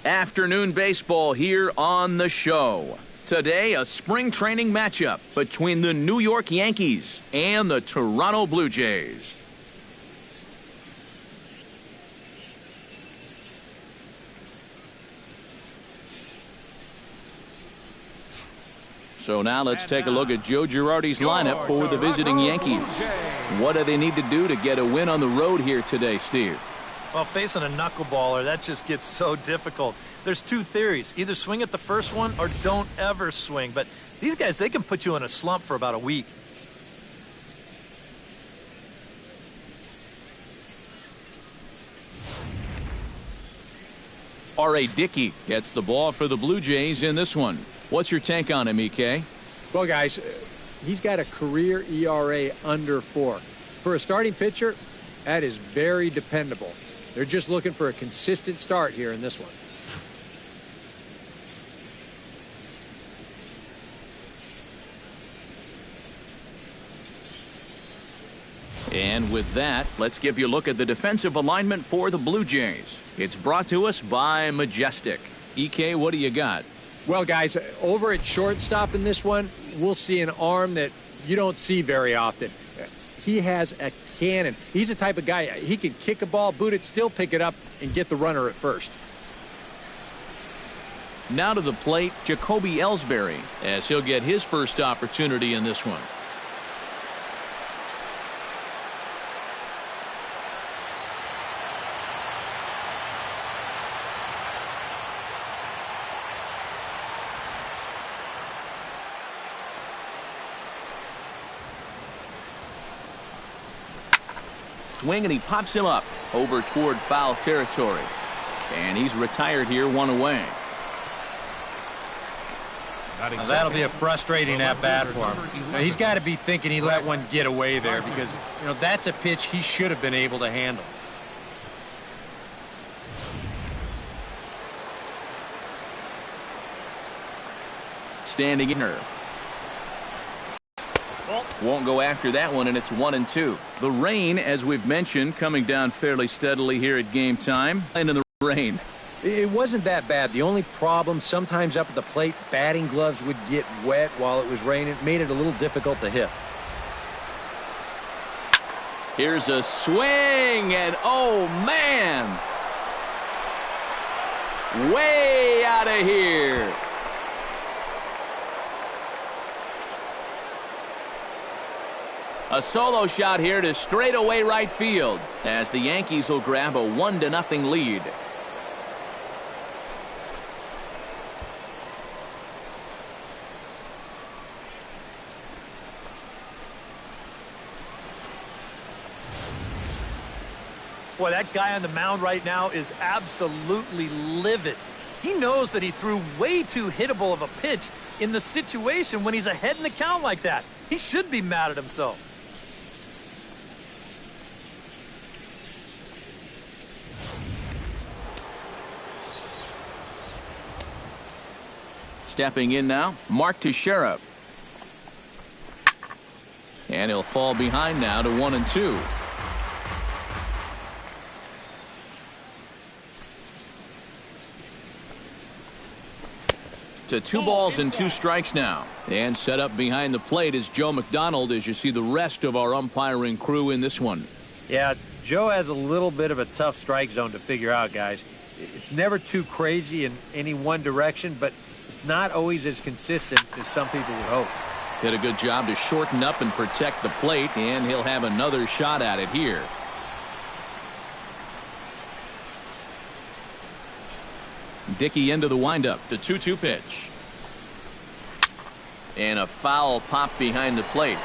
Afternoon baseball here on the show. Today, a spring training matchup between the New York Yankees and the Toronto Blue Jays. So now let's take a look at Joe Girardi's lineup for the visiting Yankees. What do they need to do to get a win on the road here today, Steve? Well, facing a knuckleballer, that just gets so difficult. There's two theories. Either swing at the first one or don't ever swing. But these guys, they can put you in a slump for about a week. R.A. Dickey gets the ball for the Blue Jays in this one. What's your take on him, EK? Well, guys, he's got a career ERA under 4. For a starting pitcher, that is very dependable. They're just looking for a consistent start here in this one. And with that, let's give you a look at the defensive alignment for the Blue Jays. It's brought to us by Majestic. EK, what do you got? Well, guys, over at shortstop in this one, we'll see an arm that you don't see very often. He has a cannon. He's the type of guy, he can kick a ball, boot it, still pick it up, and get the runner at first. Now to the plate, Jacoby Ellsbury, as he'll get his first opportunity in this one. Swing, and he pops him up over toward foul territory. And he's retired here, 1 away. Now that'll be a frustrating at-bat for him. Now, he's got to be thinking he let one get away there because, that's a pitch he should have been able to handle. Standing in her. Won't go after that one, and it's 1-2. The rain, as we've mentioned, coming down fairly steadily here at game time. And in the rain. It wasn't that bad. The only problem, sometimes up at the plate, batting gloves would get wet while it was raining. It made it a little difficult to hit. Here's a swing, and oh, man! Way out of here. A solo shot here to straightaway right field as the Yankees will grab a 1-0 lead. Boy, that guy on the mound right now is absolutely livid. He knows that he threw way too hittable of a pitch in the situation when he's ahead in the count like that. He should be mad at himself. Stepping in now, Mark Teixeira. And he'll fall behind now to 1-2. To 2 balls and 2 strikes now. And set up behind the plate is Joe McDonald as you see the rest of our umpiring crew in this one. Yeah, Joe has a little bit of a tough strike zone to figure out, guys. It's never too crazy in any one direction, but it's not always as consistent as some people would hope. Did a good job to shorten up and protect the plate, and he'll have another shot at it here. Dickey into the windup. The 2-2 pitch. And a foul pop behind the plate.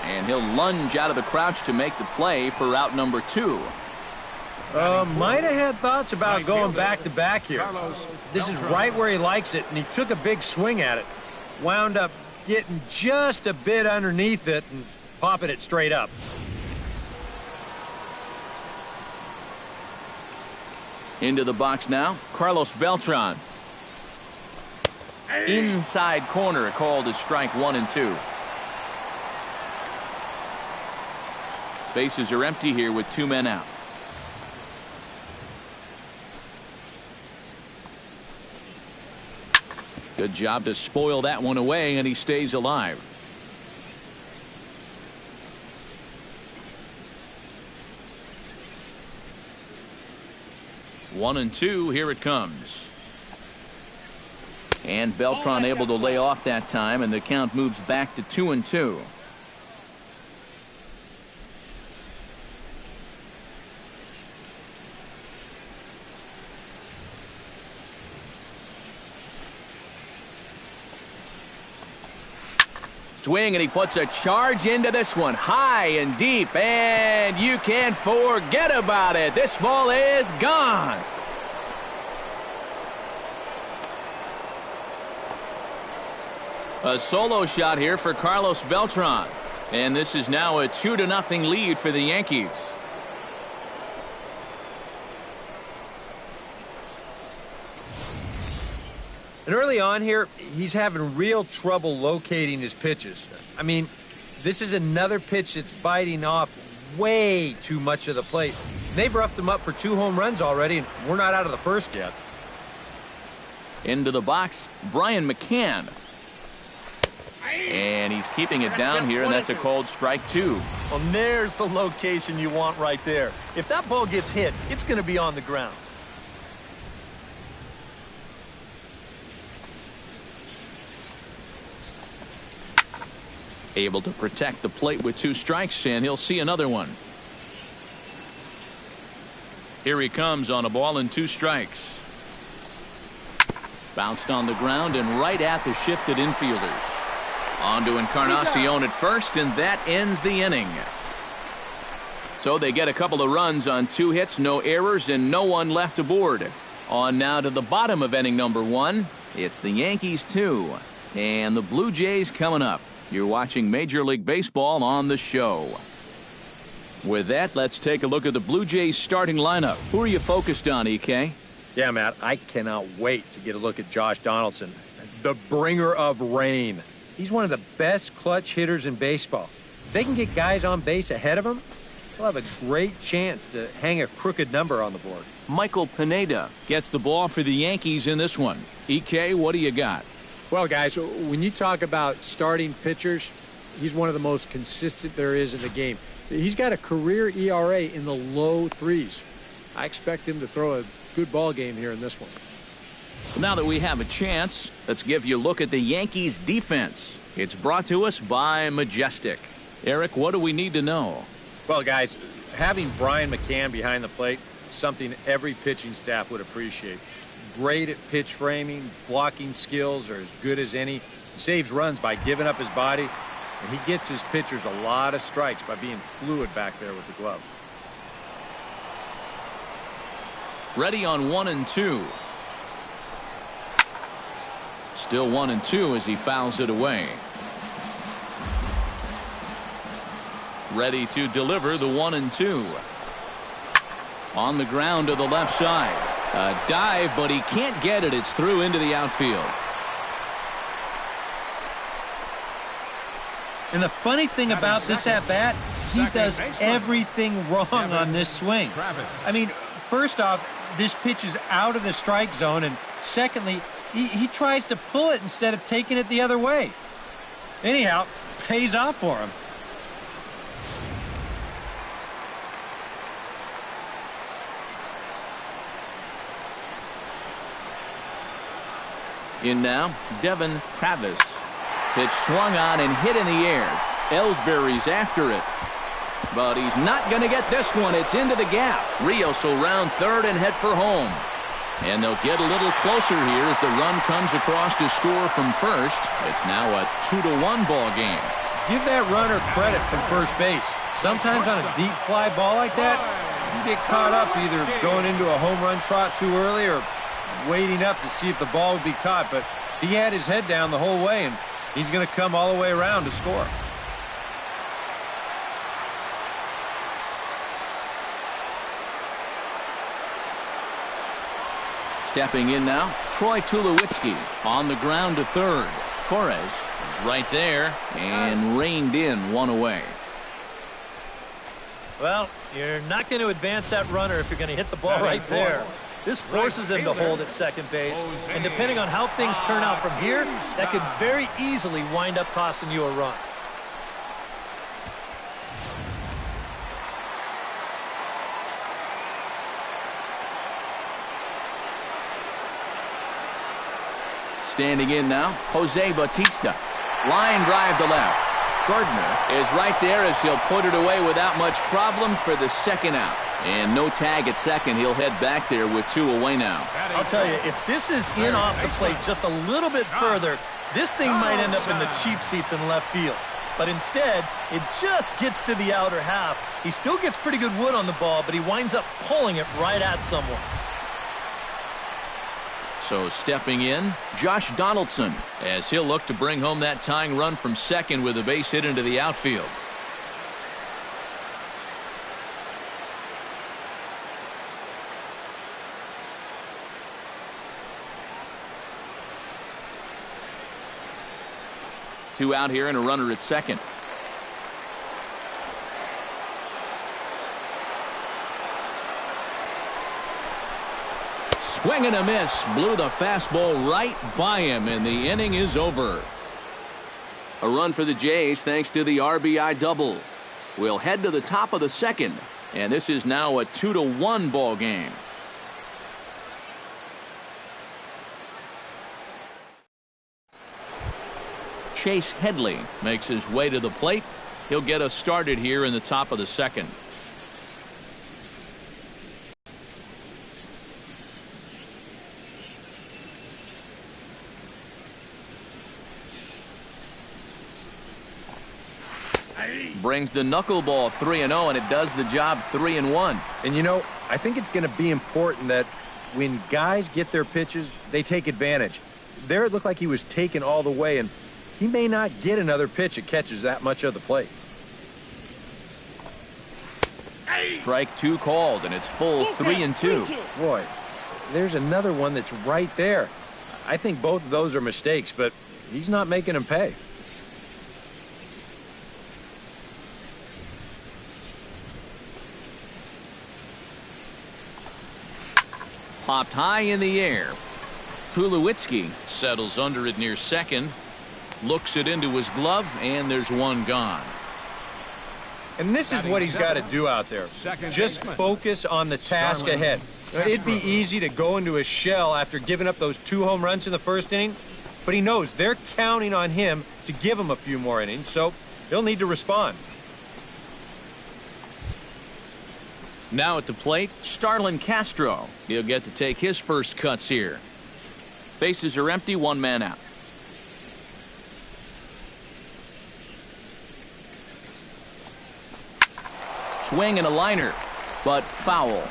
And he'll lunge out of the crouch to make the play for out number 2. Might have had thoughts about going back-to-back here. This is right where he likes it, and he took a big swing at it. Wound up getting just a bit underneath it and popping it straight up. Into the box now, Carlos Beltran. Inside corner, called as strike 1 and 2. Bases are empty here with 2 men out. Good job to spoil that one away, and he stays alive. One and two, here it comes. And Beltran able to lay off that time, and the count moves back to 2-2. Swing, and he puts a charge into this one, high and deep, and you can't forget about it. This ball is gone. A solo shot here for Carlos Beltran, and this is now a 2-0 lead for the Yankees. And early on here, he's having real trouble locating his pitches. I mean, this is another pitch that's biting off way too much of the plate. They've roughed him up for 2 home runs already, and we're not out of the first yet. Into the box, Brian McCann. And he's keeping it down here, and that's a called strike 2. Well, there's the location you want right there. If that ball gets hit, it's going to be on the ground. Able to protect the plate with 2 strikes, and he'll see another one. Here he comes on a ball and 2 strikes. Bounced on the ground and right at the shifted infielders. On to Encarnacion at first, and that ends the inning. So they get a couple of runs on 2 hits, no errors, and no one left aboard. On now to the bottom of inning number 1. It's the Yankees 2, and the Blue Jays coming up. You're watching Major League Baseball on the show. With that, let's take a look at the Blue Jays starting lineup. Who are you focused on, EK? Yeah, Matt, I cannot wait to get a look at Josh Donaldson, the bringer of rain. He's one of the best clutch hitters in baseball. If they can get guys on base ahead of him, they'll have a great chance to hang a crooked number on the board. Michael Pineda gets the ball for the Yankees in this one. EK, what do you got? Well, guys, when you talk about starting pitchers, he's one of the most consistent there is in the game. He's got a career ERA in the low 3s. I expect him to throw a good ball game here in this one. Now that we have a chance, let's give you a look at the Yankees defense. It's brought to us by Majestic. Eric, what do we need to know? Well, guys, having Brian McCann behind the plate is something every pitching staff would appreciate. Great at pitch framing, blocking skills are as good as any. He saves runs by giving up his body, and he gets his pitchers a lot of strikes by being fluid back there with the glove. Ready on 1 and 2. Still 1 and 2 as he fouls it away. Ready to deliver the 1 and 2. On the ground to the left side. A dive, but he can't get it. It's through into the outfield. And the funny thing about this at-bat, he does everything wrong on this swing. I mean, first off, this pitch is out of the strike zone, and secondly, he tries to pull it instead of taking it the other way. Anyhow, pays off for him. In now, Devin Travis. Pitch swung on and hit in the air. Ellsbury's after it. But he's not going to get this one. It's into the gap. Rios will round third and head for home. And they'll get a little closer here as the run comes across to score from first. It's now a 2-1 ball game. Give that runner credit from first base. Sometimes on a deep fly ball like that, you get caught up either going into a home run trot too early or waiting up to see if the ball would be caught. But he had his head down the whole way, and he's going to come all the way around to score. Stepping in now, Troy Tulowitzki on the ground to third. Torres is right there and reined in one away. Well, you're not going to advance that runner if you're going to hit the ball right there. This forces him to hold at second base, and depending on how things turn out from here, that could very easily wind up costing you a run. Standing in now, Jose Bautista. Line drive to left. Gardner is right there as he'll put it away without much problem for the second out. And no tag at second. He'll head back there with 2 away now. I'll tell you, if this is in off the plate just a little bit further, this thing might end up in the cheap seats in left field. But instead, it just gets to the outer half. He still gets pretty good wood on the ball, but he winds up pulling it right at someone. So stepping in, Josh Donaldson, as he'll look to bring home that tying run from second with a base hit into the outfield. Two out here and a runner at second. Swing and a miss. Blew the fastball right by him, and the inning is over. A run for the Jays thanks to the RBI double. We'll head to the top of the second, and this is now a 2-1 ball game. Chase Headley makes his way to the plate. He'll get us started here in the top of the second. Brings the knuckleball 3-0, and it does the job 3-1. And you know, I think it's going to be important that when guys get their pitches, they take advantage. There it looked like he was taken all the way, and he may not get another pitch that catches that much of the plate. Strike 2 called, and it's full 3-2. Boy, there's another one that's right there. I think both of those are mistakes, but he's not making them pay. Popped high in the air. Tulowitzki settles under it near second. Looks it into his glove, and there's one gone. And this is what he's got to do out there. Just focus on the task ahead. It'd be easy to go into a shell after giving up those 2 home runs in the first inning, but he knows they're counting on him to give him a few more innings, so he'll need to respond. Now at the plate, Starlin Castro. He'll get to take his first cuts here. Bases are empty, 1 man out. Swing and a liner, but foul.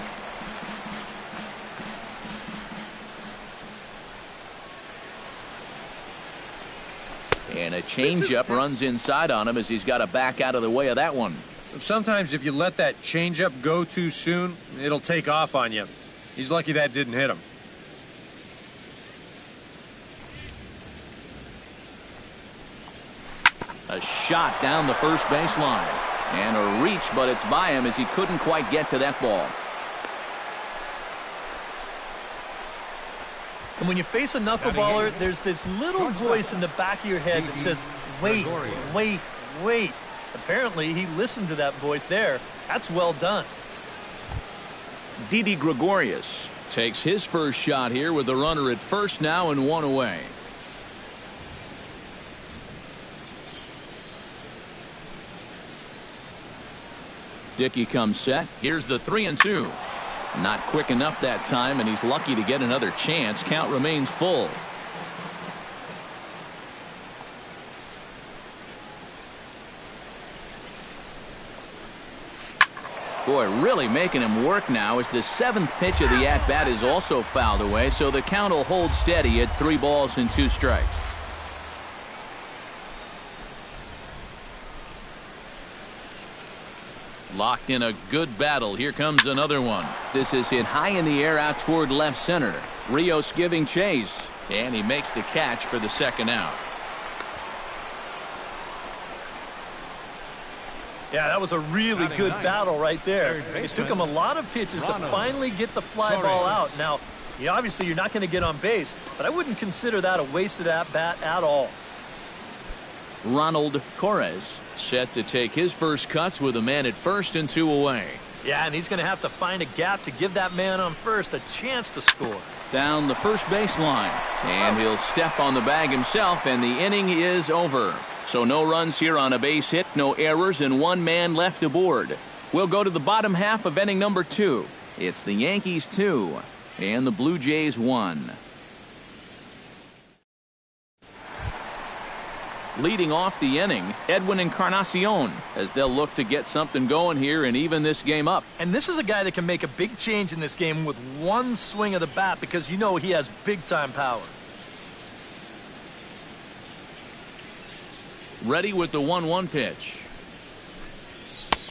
And a changeup runs inside on him as he's got to back out of the way of that one. Sometimes if you let that changeup go too soon, it'll take off on you. He's lucky that didn't hit him. A shot down the first baseline. And a reach, but it's by him as he couldn't quite get to that ball. And when you face a knuckleballer, there's this little voice in the back of your head that says, wait, wait, wait. Apparently, he listened to that voice there. That's well done. Didi Gregorius takes his first shot here with the runner at first now and 1 away. Dickey comes set. Here's the 3-2. Not quick enough that time, and he's lucky to get another chance. Count remains full. Boy, really making him work now as the 7th pitch of the at-bat is also fouled away, so the count will hold steady at 3 balls and 2 strikes. Locked in a good battle. Here comes another one. This is hit high in the air out toward left center. Rios giving chase, and he makes the catch for the second out. Yeah, that was a really good battle right there. It took him a lot of pitches to finally get the fly ball out. Now, obviously you're not going to get on base, but I wouldn't consider that a wasted at-bat at all. Ronald Torres set to take his first cuts with a man at first and 2 away. Yeah, and he's going to have to find a gap to give that man on first a chance to score. Down the first baseline, and he'll step on the bag himself, and the inning is over. So no runs here on a base hit, no errors, and 1 man left aboard. We'll go to the bottom half of inning number 2. It's the Yankees 2 and the Blue Jays 1. Leading off the inning, Edwin Encarnacion, as they'll look to get something going here and even this game up. And this is a guy that can make a big change in this game with 1 swing of the bat, because he has big-time power. Ready with the 1-1 pitch.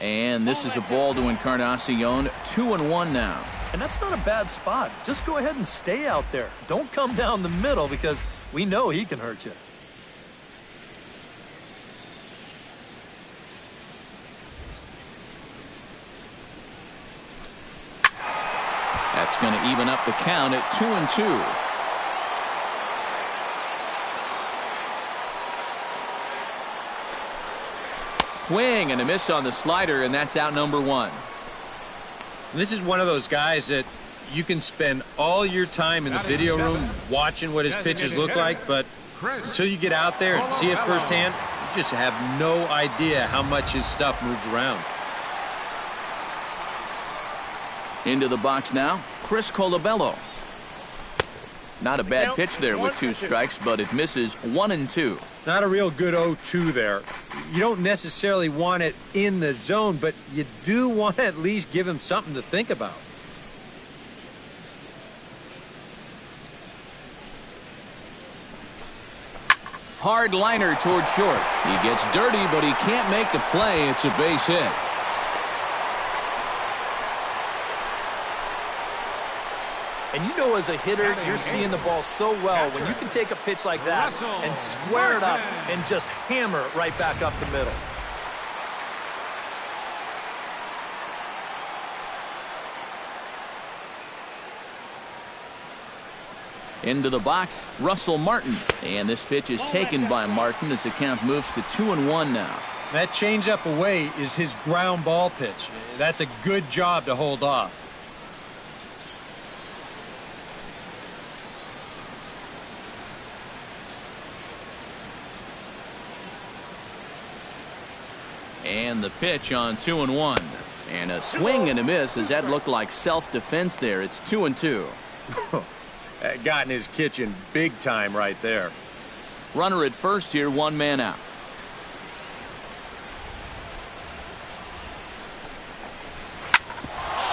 And this is a ball to Encarnacion. 2-1 now. And that's not a bad spot. Just go ahead and stay out there. Don't come down the middle, because we know he can hurt you. That's going to even up the count at 2-2. Swing and a miss on the slider, and that's out number 1. This is one of those guys that you can spend all your time in the video room watching what his pitches look like, but until you get out there and see it firsthand, you just have no idea how much his stuff moves around. Into the box now, Chris Colabello. Not a bad pitch there with 2 strikes, but it misses 1-2. Not a real good 0-2 there. You don't necessarily want it in the zone, but you do want to at least give him something to think about. Hard liner toward short. He gets dirty, but he can't make the play. It's a base hit. And as a hitter, you're seeing the ball so well when you can take a pitch like that and square it up and just hammer it right back up the middle. Into the box, Russell Martin. And this pitch is taken by Martin as the count moves to 2-1 now. That changeup away is his ground ball pitch. That's a good job to hold off. And the pitch on 2-1. And a swing and a miss as that looked like self-defense there. It's 2-2. That got in his kitchen big time right there. Runner at first here, 1 man out.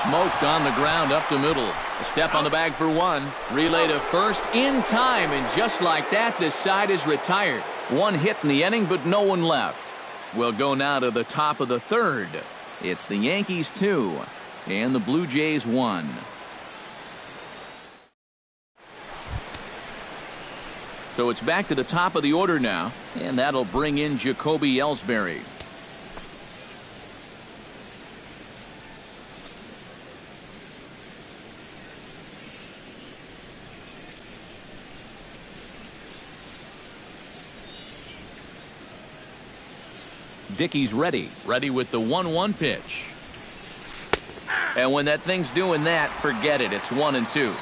Smoked on the ground up the middle. A step on the bag for 1. Relay to first in time, and just like that, this side is retired. 1 hit in the inning, but no one left. We'll go now to the top of the 3rd. It's the Yankees 2 and the Blue Jays 1. So it's back to the top of the order now, and that'll bring in Jacoby Ellsbury. Dickey's ready with the 1-1 pitch. And when that thing's doing that, forget it. It's 1-2.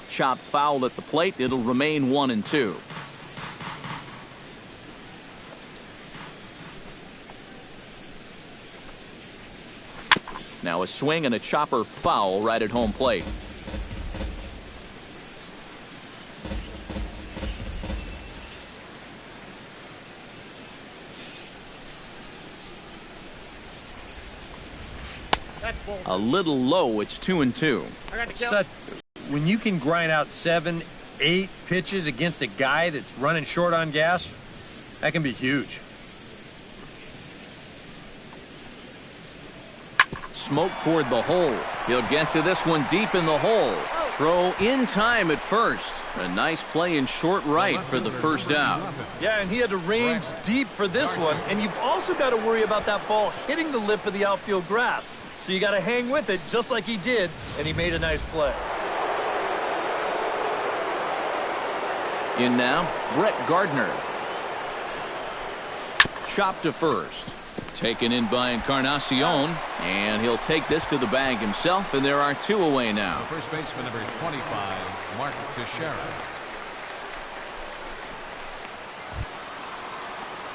Chop foul at the plate. It'll remain 1-2. Now a swing and a chopper foul right at home plate. A little low. It's 2-2. When you can grind out 7, 8 pitches against a guy that's running short on gas, that can be huge. smoke toward the hole. He'll get to this one deep in the hole. Throw in time at first. A nice play in short right for the first out. Yeah, and he had to range deep for this one. And you've also got to worry about that ball hitting the lip of the outfield grass. So you got to hang with it just like he did, and he made a nice play. In now, Brett Gardner. Chopped to first. Taken in by Encarnacion, and he'll take this to the bag himself, and there are 2 away now. First baseman number 25, Mark Teixeira.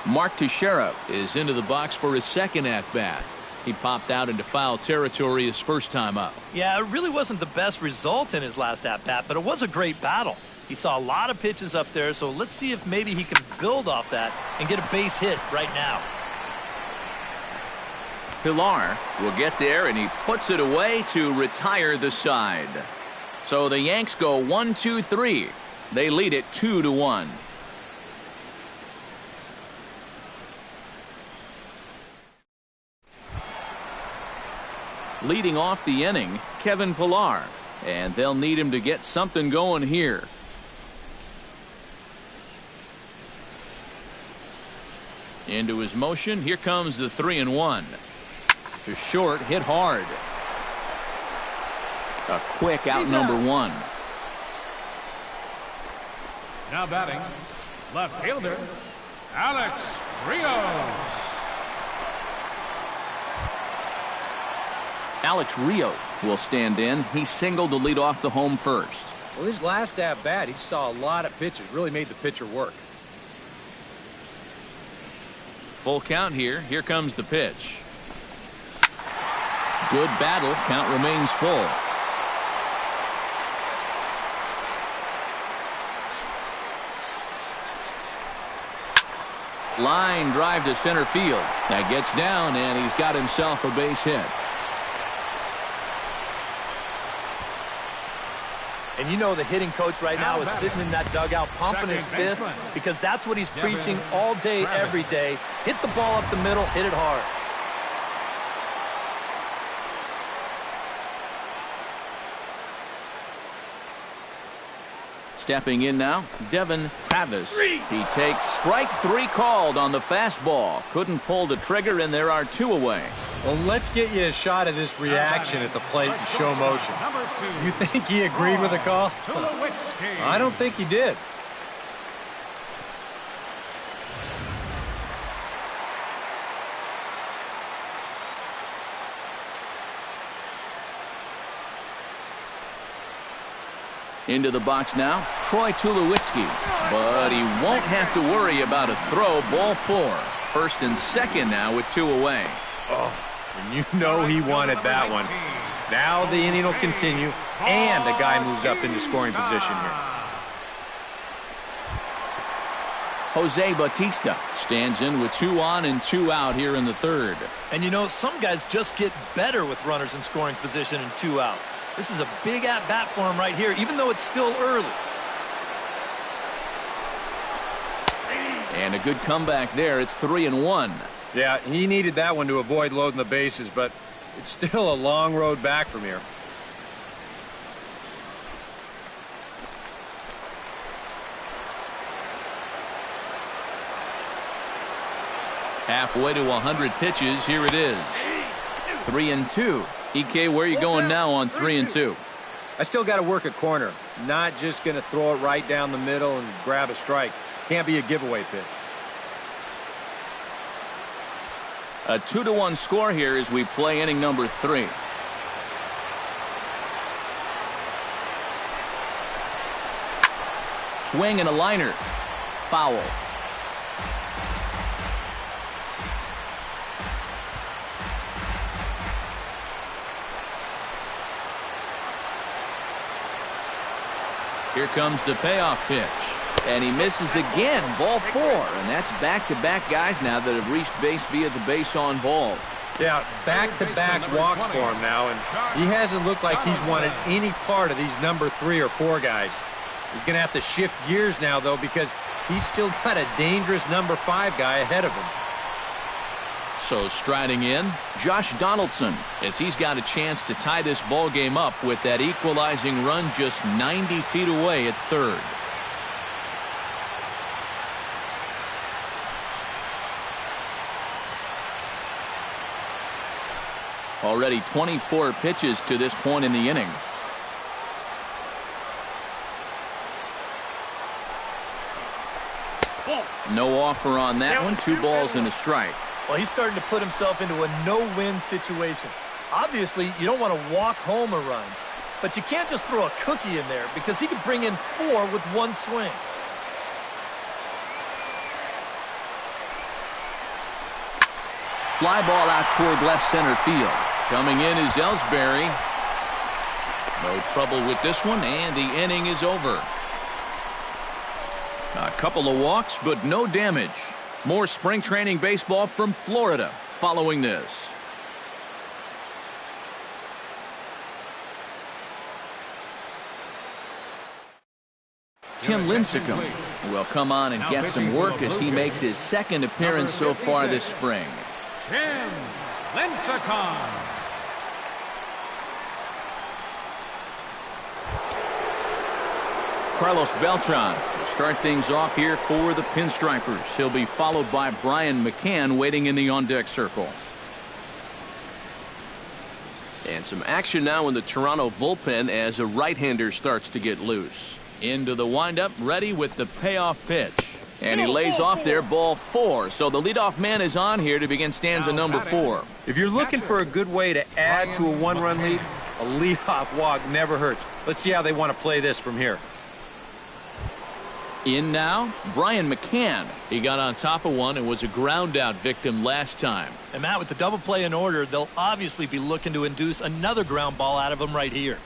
Mark Teixeira is into the box for his second at-bat. He popped out into foul territory his first time up. Yeah, it really wasn't the best result in his last at-bat, but it was a great battle. He saw a lot of pitches up there, so let's see if maybe he can build off that and get a base hit right now. Pilar will get there, and he puts it away to retire the side. So the Yanks go 1-2-3. They lead it 2-1. Leading off the inning, Kevin Pilar, and they'll need him to get something going here. Into his motion, here comes the 3-1. To short, hit hard. A quick out number 1. Now batting, left fielder, Alex Rios. Alex Rios will stand in. He singled to lead off the home first. Well, his last at-bat, he saw a lot of pitches. Really made the pitcher work. Full count here. Here comes the pitch. Good battle. Count remains full. Line drive to center field. That gets down, and he's got himself a base hit. And you know the hitting coach right now is sitting in that dugout pumping his fist because that's what he's preaching all day, every day. Hit the ball up the middle, hit it hard. Stepping in now, Devin Travis. He takes strike 3 called on the fastball. Couldn't pull the trigger, and there are 2 away. Well, let's get you a shot of this reaction at the plate in show motion. You think he agreed with the call? I don't think he did. Into the box now, Troy Tulowitzki. But he won't have to worry about a throw. Ball 4. First and second now with 2 away. Oh, and you know he wanted that one. Now the inning will continue, and the guy moves up into scoring position here. Jose Bautista stands in with 2 on and 2 out here in the third. And you know, some guys just get better with runners in scoring position and 2 outs. This is a big at-bat for him right here, even though it's still early. And a good comeback there. It's 3-1. Yeah, he needed that one to avoid loading the bases, but it's still a long road back from here. Halfway to 100 pitches. Here it is. 3-2. EK, where are you going now on 3-2? I still got to work a corner. Not just going to throw it right down the middle and grab a strike. Can't be a giveaway pitch. A 2-1 score here as we play inning number 3. Swing and a liner. Foul. Here comes the payoff pitch. And he misses again. Ball 4. And that's back-to-back guys now that have reached base via the base-on balls. Yeah, back-to-back walks for him now. And he hasn't looked like he's wanted any part of these number 3 or 4 guys. He's going to have to shift gears now, though, because he's still got a dangerous number 5 guy ahead of him. So striding in, Josh Donaldson, as he's got a chance to tie this ball game up with that equalizing run just 90 feet away at third. Already 24 pitches to this point in the inning. No offer on that one. 2 balls and a strike. Well, he's starting to put himself into a no-win situation. Obviously, you don't want to walk home a run, but you can't just throw a cookie in there because he could bring in 4 with 1 swing. Fly ball out toward left center field. Coming in is Ellsbury. No trouble with this one, and the inning is over. A couple of walks, but no damage. More spring training baseball from Florida following this. Tim Lincecum will come on and get some work as he makes his second appearance so far this spring. Tim Lincecum. Carlos Beltran will start things off here for the Pinstripers. He'll be followed by Brian McCann waiting in the on-deck circle. And some action now in the Toronto bullpen as a right-hander starts to get loose. Into the windup, ready with the payoff pitch. And he lays off there, ball 4. So the leadoff man is on here to begin stanza number 4. If you're looking for a good way to add to a 1-run lead, a leadoff walk never hurts. Let's see how they want to play this from here. In now, Brian McCann. He got on top of one and was a ground out victim last time. And Matt, with the double play in order, they'll obviously be looking to induce another ground ball out of him right here.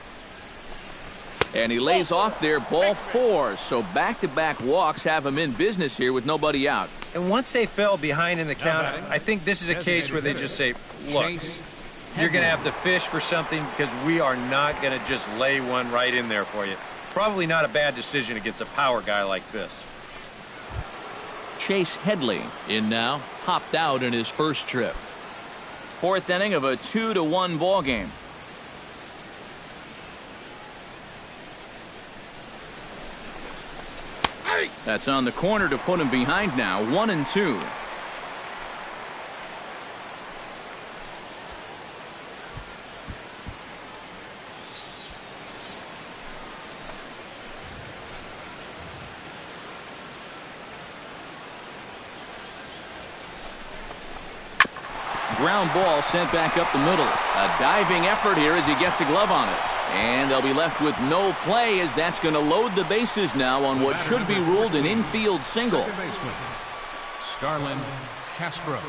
And he lays off there, ball 4. So back-to-back walks have him in business here with nobody out. And once they fell behind in the count, I think this is a case where they just say, look, you're going to have to fish for something because we are not going to just lay one right in there for you. Probably not a bad decision against a power guy like this. Chase Headley in now, hopped out in his first trip. 4th inning of a 2-1 ball game. That's on the corner to put him behind now. 1-2. Ground ball sent back up the middle. A diving effort here as he gets a glove on it. And they'll be left with no play as that's going to load the bases now on what should be ruled an infield single. Starlin Castro.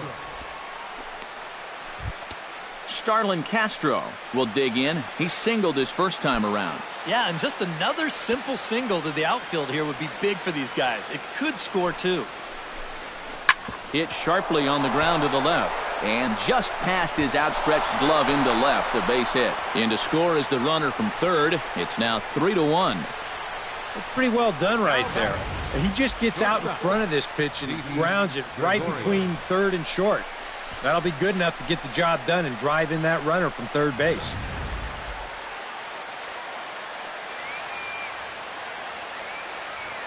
Starlin Castro will dig in. He singled his first time around. Yeah, and just another simple single to the outfield here would be big for these guys. It could score 2. Hit sharply on the ground to the left. And just past his outstretched glove into left, a base hit. In to score is the runner from third. It's now 3-1. That's pretty well done right there. He just gets out in front of this pitch and he grounds it right between third and short. That'll be good enough to get the job done and drive in that runner from third base.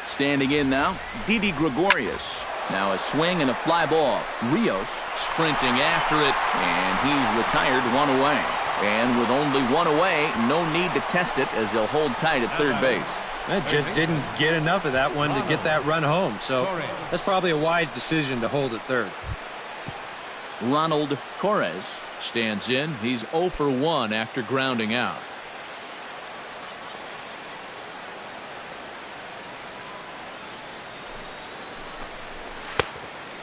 Standing in now, Didi Gregorius. Now a swing and a fly ball. Rios sprinting after it, and he's retired 1 away. And with only 1 away, no need to test it as they'll hold tight at third base. That just didn't get enough of that one to get that run home, so that's probably a wise decision to hold at third. Ronald Torres stands in. He's 0 for 1 after grounding out.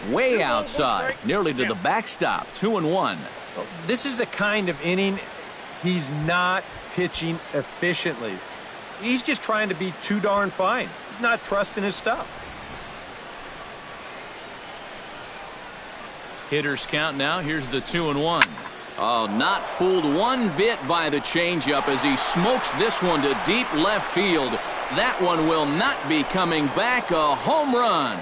Way outside, nearly to the backstop. 2-1. This is the kind of inning he's not pitching efficiently. He's just trying to be too darn fine. He's not trusting his stuff. Hitters count now. Here's the 2-1. Oh, not fooled one bit by the changeup as he smokes this one to deep left field. That one will not be coming back. A home run.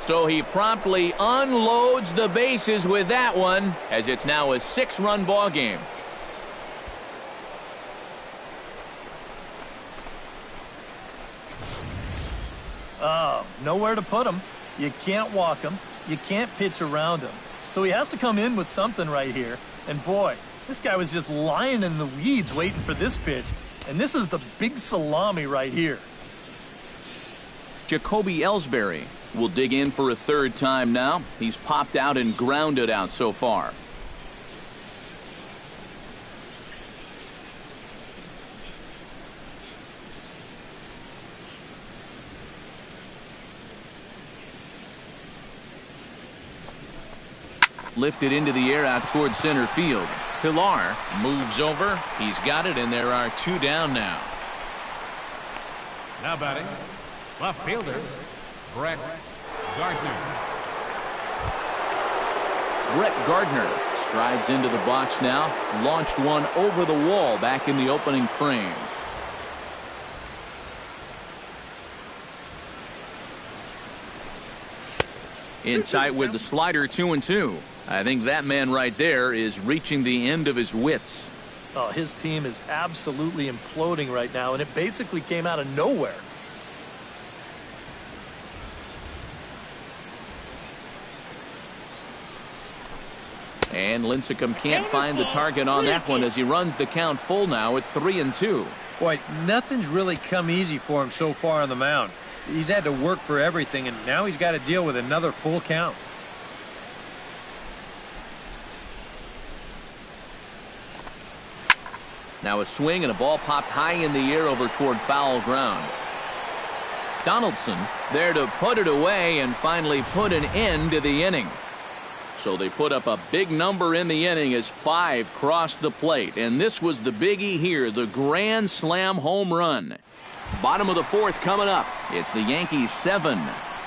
So he promptly unloads the bases with that one, as it's now a 6-run ball game. Oh, nowhere to put him. You can't walk him. You can't pitch around him. So he has to come in with something right here. And boy, this guy was just lying in the weeds waiting for this pitch. And this is the big salami right here. Jacoby Ellsbury will dig in for a 3rd time now. He's popped out and grounded out so far. Lifted into the air out towards center field. Pilar moves over. He's got it, and there are 2 down now. Now batting, left fielder, Brett Gardner. Brett Gardner strides into the box now. Launched one over the wall back in the opening frame. In tight with the slider, 2-2. I think that man right there is reaching the end of his wits. Oh, his team is absolutely imploding right now, and it basically came out of nowhere. And Lincecum can't find the target on that one as he runs the count full now at 3-2. Boy, nothing's really come easy for him so far on the mound. He's had to work for everything, and now he's got to deal with another full count. Now a swing and a ball popped high in the air over toward foul ground. Donaldson is there to put it away and finally put an end to the inning. So they put up a big number in the inning as 5 crossed the plate. And this was the biggie here, the grand slam home run. Bottom of the 4th coming up. It's the Yankees 7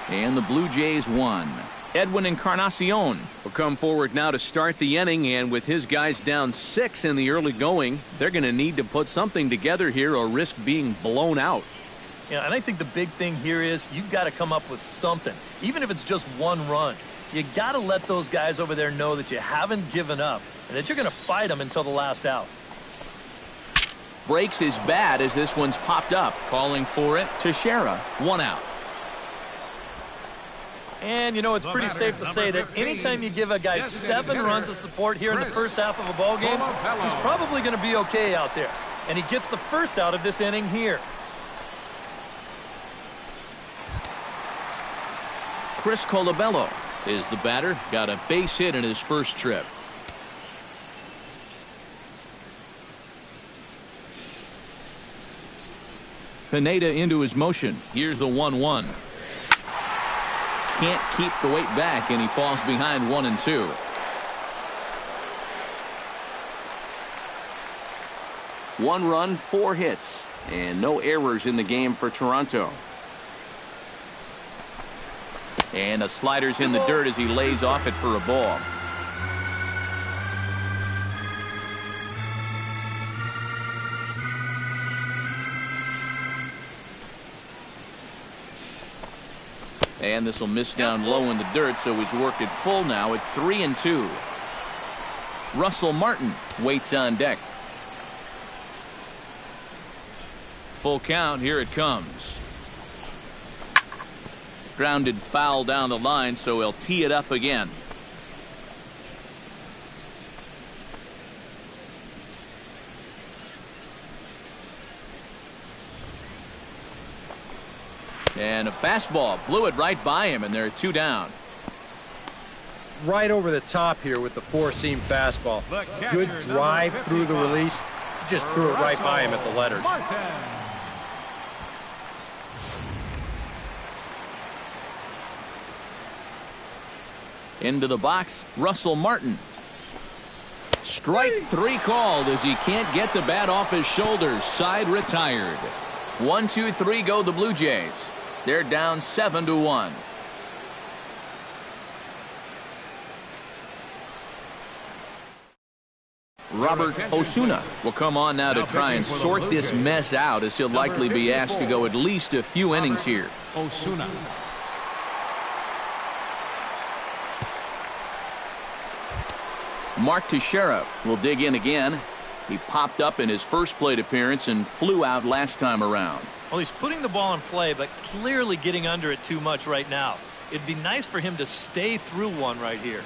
and the Blue Jays 1. Edwin Encarnacion will come forward now to start the inning, and with his guys down 6 in the early going, they're going to need to put something together here or risk being blown out. Yeah, and I think the big thing here is you've got to come up with something, even if it's just 1 run. You got to let those guys over there know that you haven't given up and that you're going to fight them until the last out. Breaks his bat as this one's popped up. Calling for it, Teixeira, 1 out. And, you know, it's pretty safe to say that anytime you give a guy 7 runs of support here in the first half of a ball game, he's probably going to be okay out there. And he gets the first out of this inning here. Chris Colabello is the batter. Got a base hit in his first trip. Pineda into his motion. Here's the 1-1. Can't keep the weight back, and he falls behind 1-2. One run, 4 hits, and no errors in the game for Toronto. And a slider's in the dirt as he lays off it for a ball. And this will miss down low in the dirt, so he's worked it full now at 3-2. Russell Martin waits on deck. Full count, here it comes. Grounded foul down the line, so he'll tee it up again. And a fastball blew it right by him, and there are 2 down. Right over the top here with the 4-seam fastball. Good drive through the release. Just threw it right by him at the letters. Into the box, Russell Martin. Strike 3 called as he can't get the bat off his shoulders. Side retired. 1-2-3 go the Blue Jays. They're down 7-1. Robert Osuna will come on now to try and sort this mess out, as he'll likely be asked to go at least a few innings here. Osuna. Mark Teixeira will dig in again. He popped up in his first plate appearance and flew out last time around. Well, he's putting the ball in play, but clearly getting under it too much right now. It'd be nice for him to stay through one right here.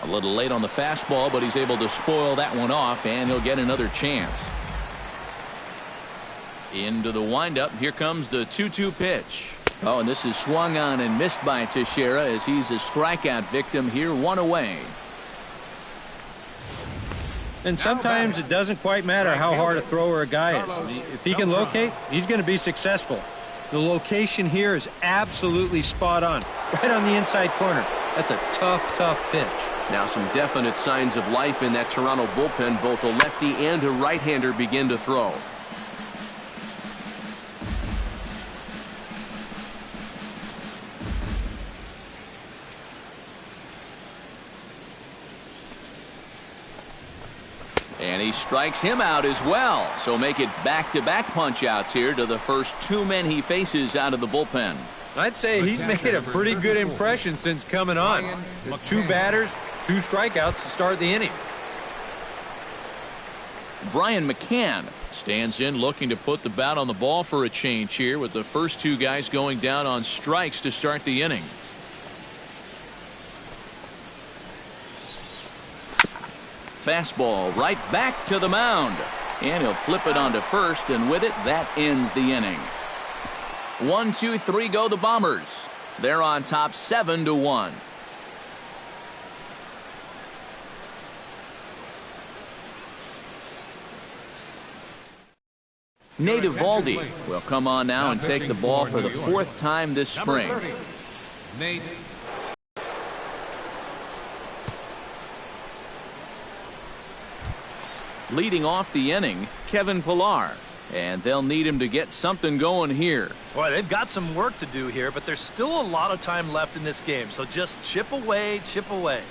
A little late on the fastball, but he's able to spoil that one off, and he'll get another chance. Into the windup. Here comes the 2-2 pitch. Oh, and this is swung on and missed by Teixeira as he's a strikeout victim here, one away. And sometimes it doesn't quite matter how hard a thrower a guy is. If he can locate, he's going to be successful. The location here is absolutely spot on, right on the inside corner. That's a tough, tough pitch. Now some definite signs of life in that Toronto bullpen. Both a lefty and a right-hander begin to throw. And he strikes him out as well. So make it back-to-back punch-outs here to the first two men he faces out of the bullpen. I'd say he's made a pretty good impression since coming on. 2 batters, 2 strikeouts to start the inning. Brian McCann stands in looking to put the bat on the ball for a change here with the first 2 guys going down on strikes to start the inning. Fastball right back to the mound. And he'll flip it onto first, and with it, that ends the inning. 1, 2, 3 go the Bombers. They're on top 7-1. Nate Eovaldi will come on now and take the ball for the 4th time this spring. Nate. Leading off the inning, Kevin Pillar. And they'll need him to get something going here. Boy, they've got some work to do here, but there's still a lot of time left in this game. So just chip away, chip away.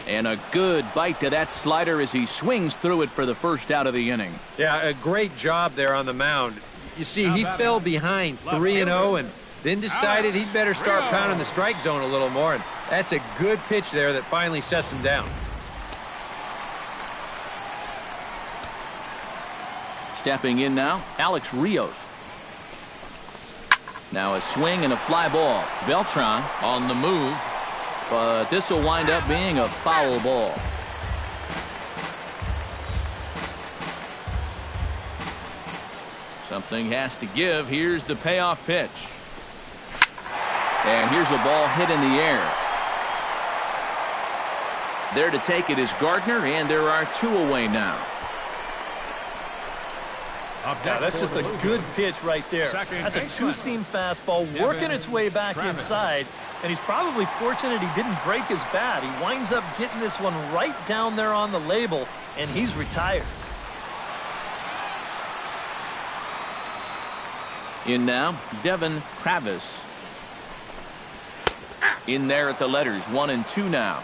And a good bite to that slider as he swings through it for the first out of the inning. Yeah, a great job there on the mound. You see, he fell behind 3-0 and then decided he'd better start pounding the strike zone a little more. And that's a good pitch there that finally sets him down. Stepping in now, Alex Rios. Now a swing and a fly ball. Beltran on the move, but this will wind up being a foul ball. Something has to give. Here's the payoff pitch. And here's a ball hit in the air. There to take it is Gardner, and there are 2 away now. Yeah, that's just a good pitch right there. That's a 2-seam fastball working its way back inside, and he's probably fortunate he didn't break his bat. He winds up getting this one right down there on the label, and he's retired. In now, Devin Travis. In there at the letters, 1 and 2 now.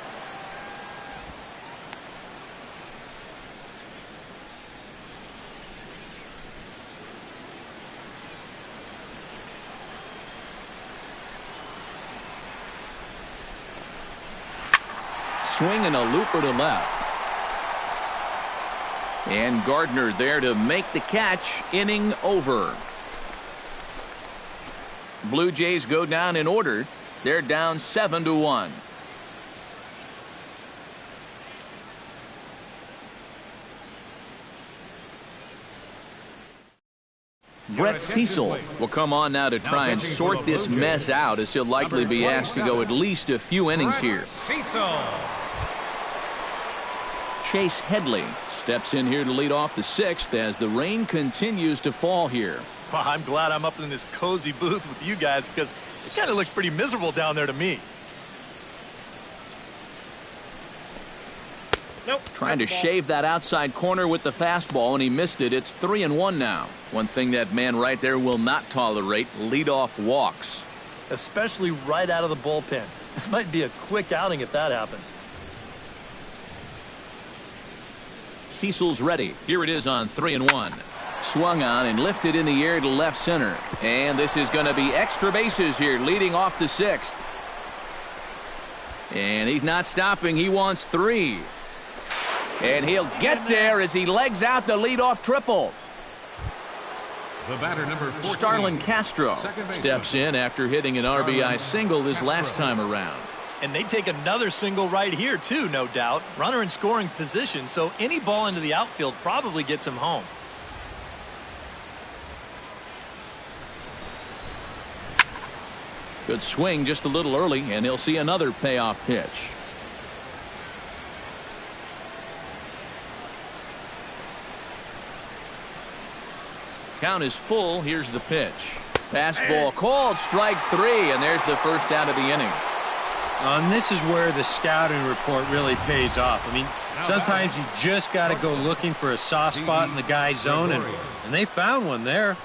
Swing and a looper to left. And Gardner there to make the catch. Inning over. Blue Jays go down in order. They're down 7-1. Brett Cecil will come on now to try and sort this mess out, as he'll likely be asked to go at least a few innings here. Cecil. Chase Headley steps in here to lead off the 6th as the rain continues to fall here. Well, I'm glad I'm up in this cozy booth with you guys because it kind of looks pretty miserable down there to me. Nope. Trying to shave that outside corner with the fastball, and he missed it. It's 3-1 now. One thing that man right there will not tolerate, leadoff walks. Especially right out of the bullpen. This might be a quick outing if that happens. Cecil's ready. Here it is on 3-1. Swung on and lifted in the air to left center. And this is going to be extra bases here, leading off the 6th. And he's not stopping. He wants 3. And he'll get there as he legs out the leadoff triple. The batter, number 14, Starlin Castro steps in after hitting an RBI single this last time around. And they take another single right here, too, no doubt. Runner in scoring position, so any ball into the outfield probably gets him home. Good swing just a little early, and he'll see another payoff pitch. Count is full. Here's the pitch. Fastball called, strike 3, and there's the first out of the inning. And this is where the scouting report really pays off. I mean, sometimes you just got to go looking for a soft spot in the guy's zone, and they found one there.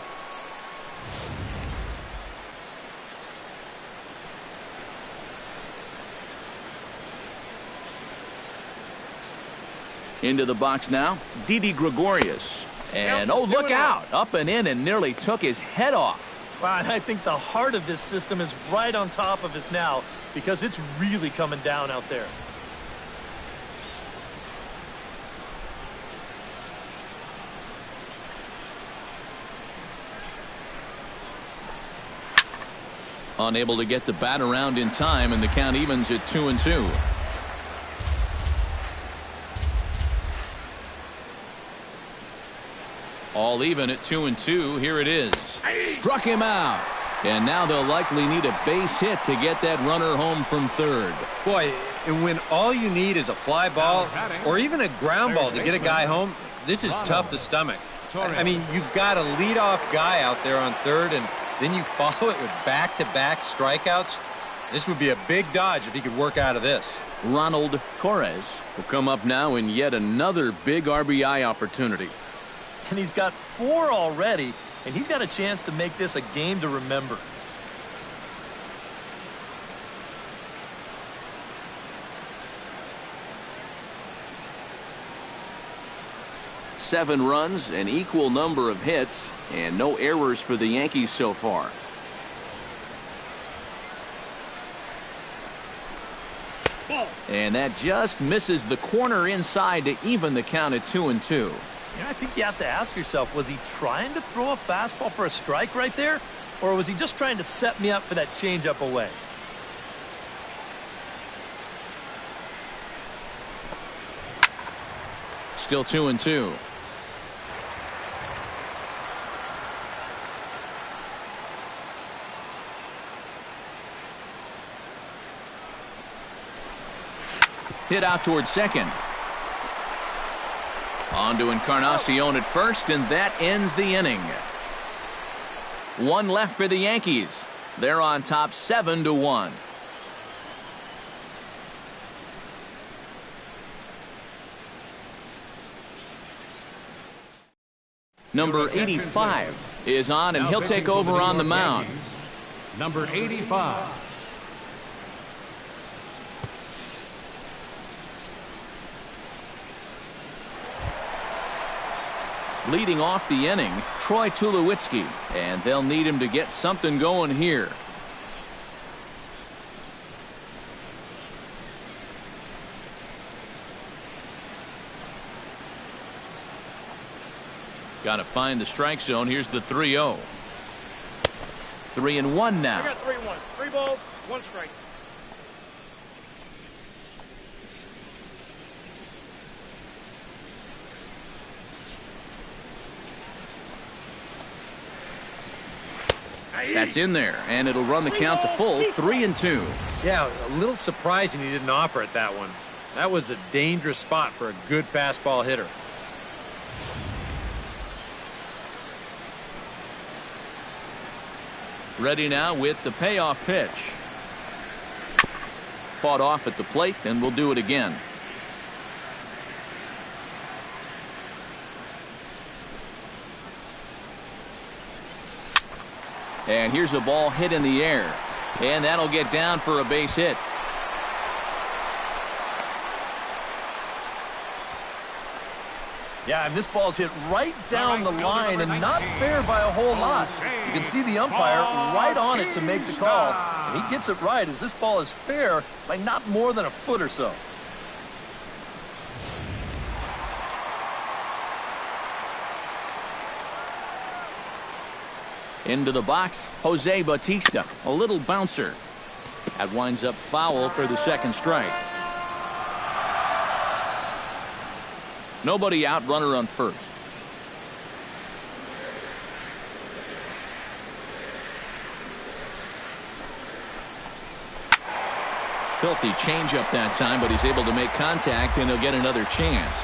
Into the box now, Didi Gregorius. And, oh, look out. Up and in and nearly took his head off. Wow, and I think the heart of this system is right on top of us now because it's really coming down out there. Unable to get the bat around in time, and the count evens at 2-2. All even at 2-2. Here it is. Struck him out. And now they'll likely need a base hit to get that runner home from third. Boy, and when all you need is a fly ball or even a ground ball to get a guy home, this is tough to stomach. I mean, you've got a leadoff guy out there on third, and then you follow it with back-to-back strikeouts. This would be a big dodge if he could work out of this. Ronald Torres will come up now in yet another big RBI opportunity. And he's got 4 already, and he's got a chance to make this a game to remember. Seven runs, an equal number of hits, and no errors for the Yankees so far. And that just misses the corner inside to even the count at 2-2. Yeah, I think you have to ask yourself, was he trying to throw a fastball for a strike right there? Or was he just trying to set me up for that changeup away? Still 2-2. Hit out towards second. On to Encarnacion at first, and that ends the inning. One left for the Yankees. They're on top 7-1. Number 85 is on, and he'll take over on the mound. Number 85. Leading off the inning, Troy Tulowitzki, and they'll need him to get something going here. Got to find the strike zone. Here's the 3-0. 3-1 now. I got 3-1. 3 balls, 1 strike. That's in there, and it'll run the count to full, 3-2. Yeah, a little surprising he didn't offer it that one. That was a dangerous spot for a good fastball hitter. Ready now with the payoff pitch. Fought off at the plate, and we'll do it again. And here's a ball hit in the air, and that'll get down for a base hit. Yeah, and this ball's hit right down the line and not fair by a whole lot. You can see the umpire right on it to make the call. And he gets it right as this ball is fair by not more than a foot or so. Into the box, Jose Bautista, a little bouncer. That winds up foul for the second strike. Nobody out, runner on first. Filthy changeup that time, but he's able to make contact, and he'll get another chance.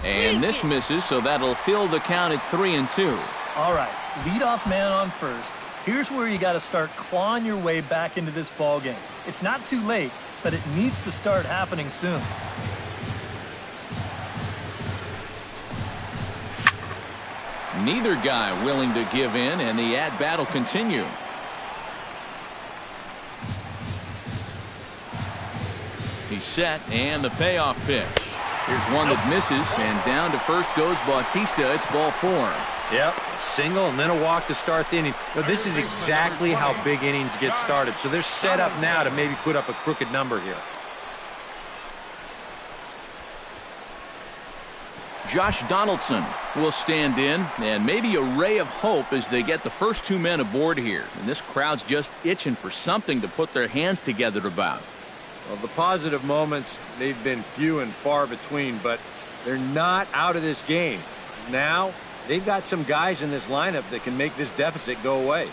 And this misses, so that'll fill the count at 3-2. All right, leadoff man on first. Here's where you got to start clawing your way back into this ball game. It's not too late, but it needs to start happening soon. Neither guy willing to give in, and the at-bat will continue. He's set, and the payoff pitch. Here's one that misses, and down to first goes Bautista. It's ball 4. Yep, single and then a walk to start the inning. But this is exactly how big innings get started. So they're set up now to maybe put up a crooked number here. Josh Donaldson will stand in, and maybe a ray of hope as they get the first 2 men aboard here. And this crowd's just itching for something to put their hands together about. Well, the positive moments, they've been few and far between, but they're not out of this game. Now, they've got some guys in this lineup that can make this deficit go away.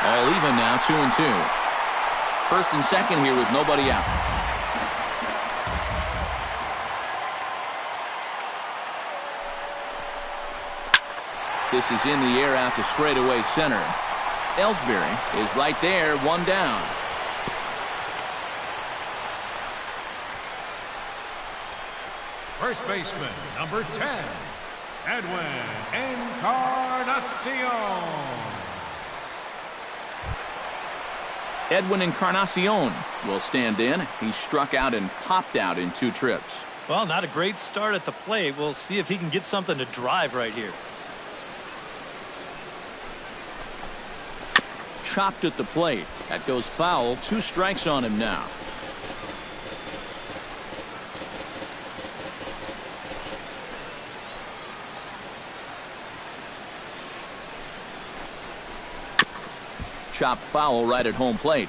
All even now, 2-2. First and second here with nobody out. This is in the air out to straightaway center. Ellsbury is right there, 1 down. First baseman, number 10, Edwin Encarnacion. Edwin Encarnacion will stand in. He struck out and popped out in 2 trips. Well, not a great start at the plate. We'll see if he can get something to drive right here. Chopped at the plate. That goes foul. 2 strikes on him now. Chopped foul right at home plate.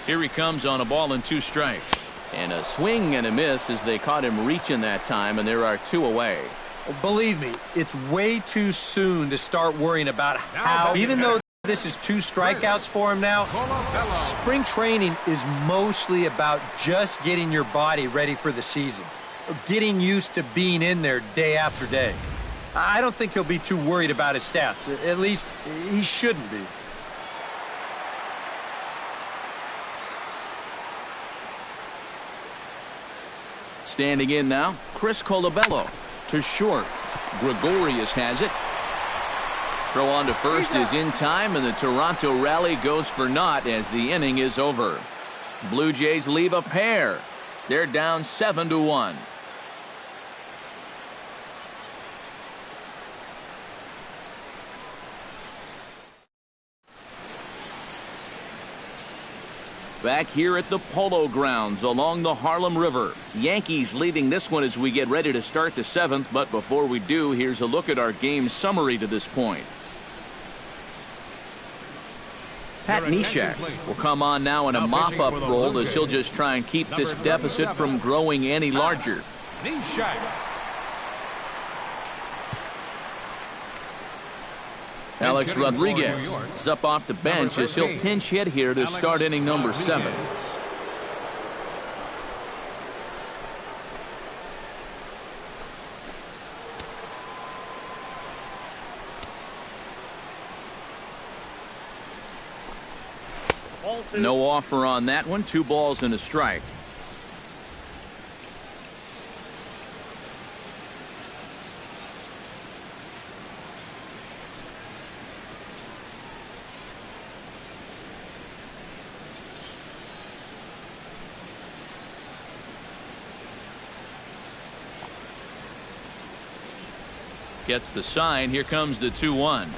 Here he comes on a ball and 2 strikes. And a swing and a miss as they caught him reaching that time, and there are 2 away. Well, believe me, it's way too soon to start worrying about how, even though this is 2 strikeouts for him now, spring training is mostly about just getting your body ready for the season, getting used to being in there day after day. I don't think he'll be too worried about his stats. At least he shouldn't be. Standing in now, Chris Colabello to short. Gregorius has it. Throw on to first is in time, and the Toronto rally goes for naught as the inning is over. Blue Jays leave a pair. They're down 7-1. Back here at the Polo Grounds along the Harlem River. Yankees leading this one as we get ready to start the 7th. But before we do, here's a look at our game summary to this point. Pat Neshek will come on now in a mop-up role as he'll just try and keep this deficit from growing any larger. Neshek. Alex Rodriguez is up off the bench as he'll pinch hit here to start inning number 7. Ball 2. No offer on that one. 2 balls and a strike. Gets the sign. Here comes the 2-1.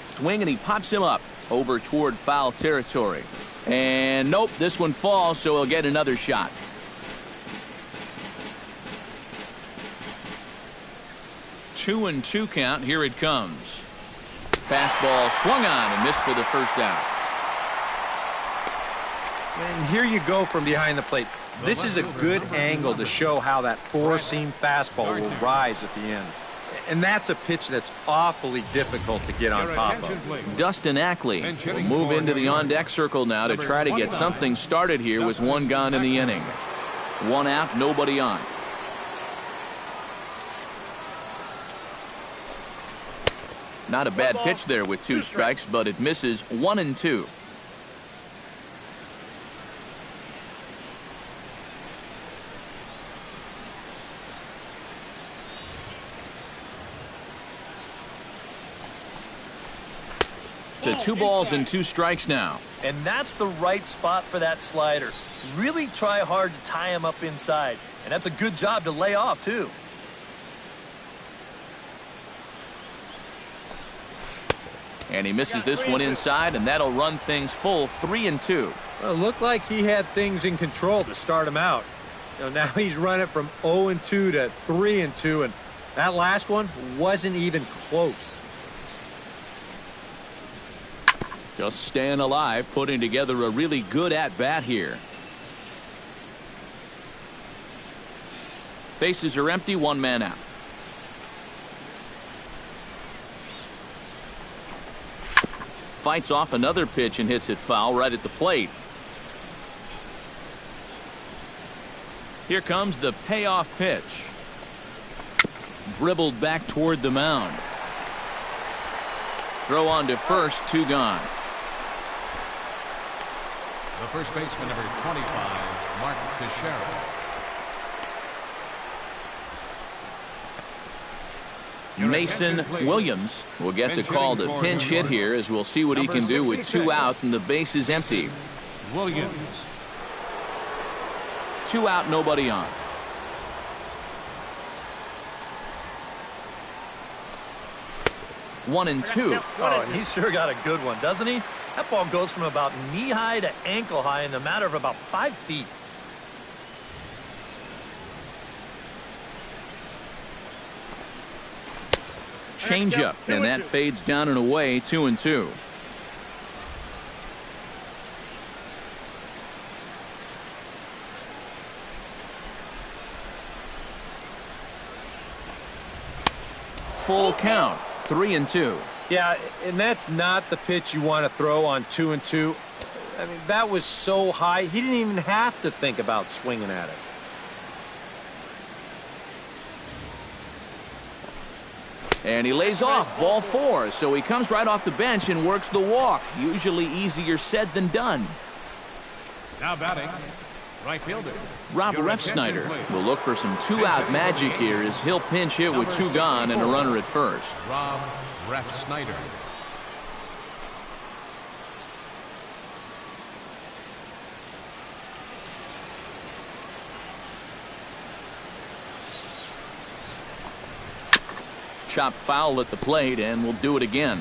Swing, and he pops him up over toward foul territory. And nope, this one falls, so he'll get another shot. Two and 2 count. Here it comes. Fastball swung on and missed for the first out. And here you go from behind the plate. This is a good angle to show how that four-seam fastball will rise at the end. And that's a pitch that's awfully difficult to get on top of. Dustin Ackley will move into the on-deck circle now to try to get something started here with 1 gone in the inning. 1 out, nobody on. Not a bad pitch there with 2 strikes, but it misses. 1 and 2. To 2 balls and 2 strikes now. And that's the right spot for that slider. Really try hard to tie him up inside. And that's a good job to lay off, too. And he misses this one inside, and that'll run things full. 3 and 2. Well, it looked like he had things in control to start him out. Now he's running from 0 and 2 to 3 and 2, and that last one wasn't even close. Just staying alive, putting together a really good at-bat here. Bases are empty, 1 man out. Fights off another pitch and hits it foul right at the plate. Here comes the payoff pitch. Dribbled back toward the mound. Throw on to first, 2 gone. The first baseman, number 25, Mark Teixeira. Mason Williams will get the call to pinch hit here, as we'll see what he can do with 2 out and the base is empty. Williams. 2 out, nobody on. One and 2. Oh, and he's sure got a good one, doesn't he? That ball goes from about knee-high to ankle-high in the matter of about 5 feet. Changeup, and that fades down and away. 2 and 2. Full count. 3 and 2. Yeah, and that's not the pitch you want to throw on 2 and 2. I mean, that was so high, he didn't even have to think about swinging at it. And he lays off, ball 4, so he comes right off the bench and works the walk. Usually easier said than done. Now batting, right fielder. Rob Refsnyder will look for some 2-out magic here as he'll pinch hit with 2 gone and a runner at first. Rob Refsnyder. Chop foul at the plate, and we'll do it again.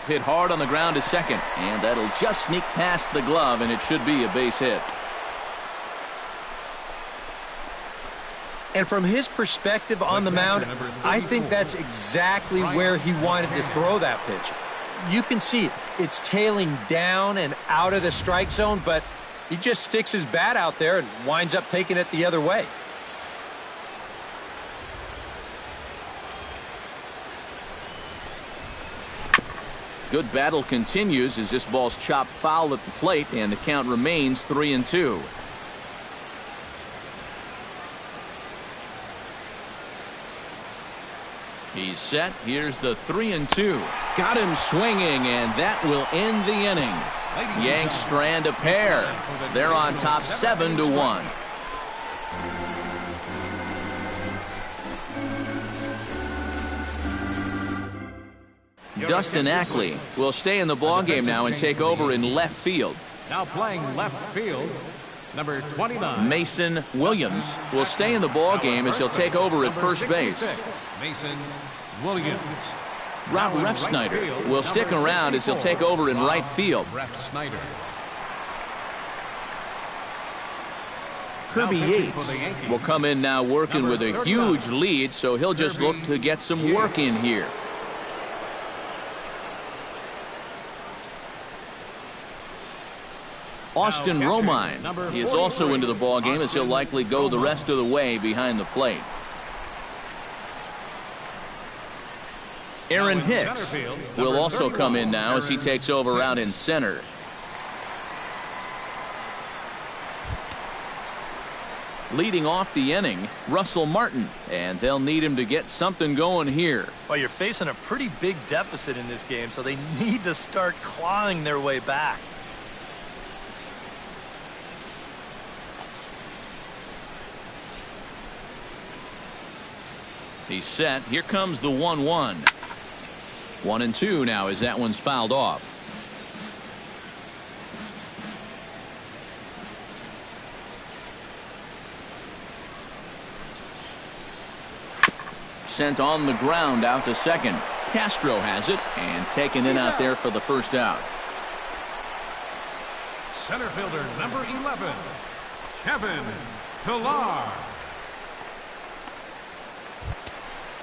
Hit hard on the ground to second, and that'll just sneak past the glove, and it should be a base hit. And from his perspective on the mound, I think that's exactly where he wanted to throw that pitch. You can see it's tailing down and out of the strike zone, but he just sticks his bat out there and winds up taking it the other way. Good battle continues as this ball's chopped foul at the plate, and the count remains 3 and 2. He's set. Here's the 3-2. Got him swinging, and that will end the inning. Yanks strand a pair. They're on top 7-1. Dustin Ackley will stay in the ballgame now and take over in left field. Now playing left field, number 29. Mason Williams will stay in the ballgame as he'll take over at first base. Mason Williams. Rob Refsnyder will stick around as he'll take over in right field. Refsnyder. Kirby Yates will come in now working with a huge lead, so he'll just look to get some work in here. Austin Romine is also into the ballgame as he'll likely go the rest of the way behind the plate. Aaron Hicks will also come in now as he takes over out in center. Leading off the inning, Russell Martin, and they'll need him to get something going here. Well, you're facing a pretty big deficit in this game, so they need to start clawing their way back. He's set. Here comes the 1-1. 1-2 now as that one's fouled off. Sent on the ground out to second. Castro has it and taken in out there for the first out. Center fielder number 11, Kevin Pillar.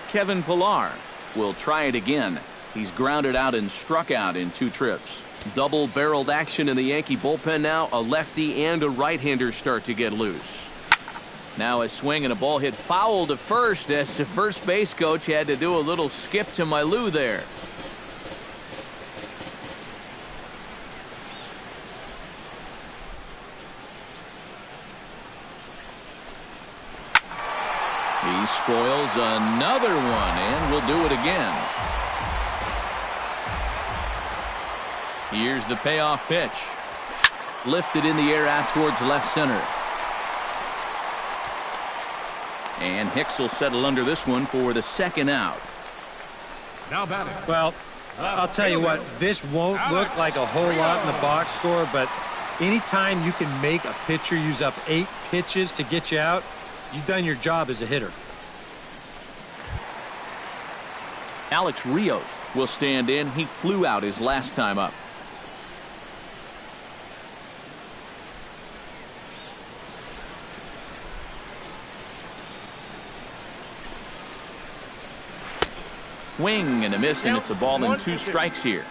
Kevin Pillar will try it again. He's grounded out and struck out in 2 trips. Double-barreled action in the Yankee bullpen now. A lefty and a right-hander start to get loose. Now a swing and a ball hit foul to first as the first base coach had to do a little skip to my Lou there. He spoils another one, and will do it again. Here's the payoff pitch. Lifted in the air out towards left center. And Hicks will settle under this one for the second out. Now batting. Well, I'll tell you what, this won't look like a whole lot in the box score, but anytime you can make a pitcher use up 8 pitches to get you out, you've done your job as a hitter. Alex Rios will stand in. He flew out his last time up. Swing and a miss, and it's a ball and 2 strikes here.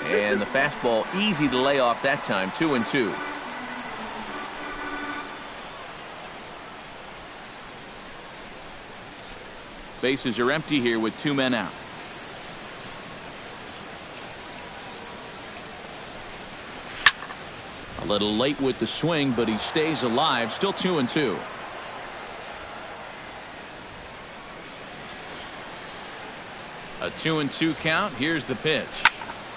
And the fastball easy to lay off that time. 2-2. Bases are empty here with 2 men out. A little late with the swing, but he stays alive. Still 2-2. A 2-2 count. Here's the pitch.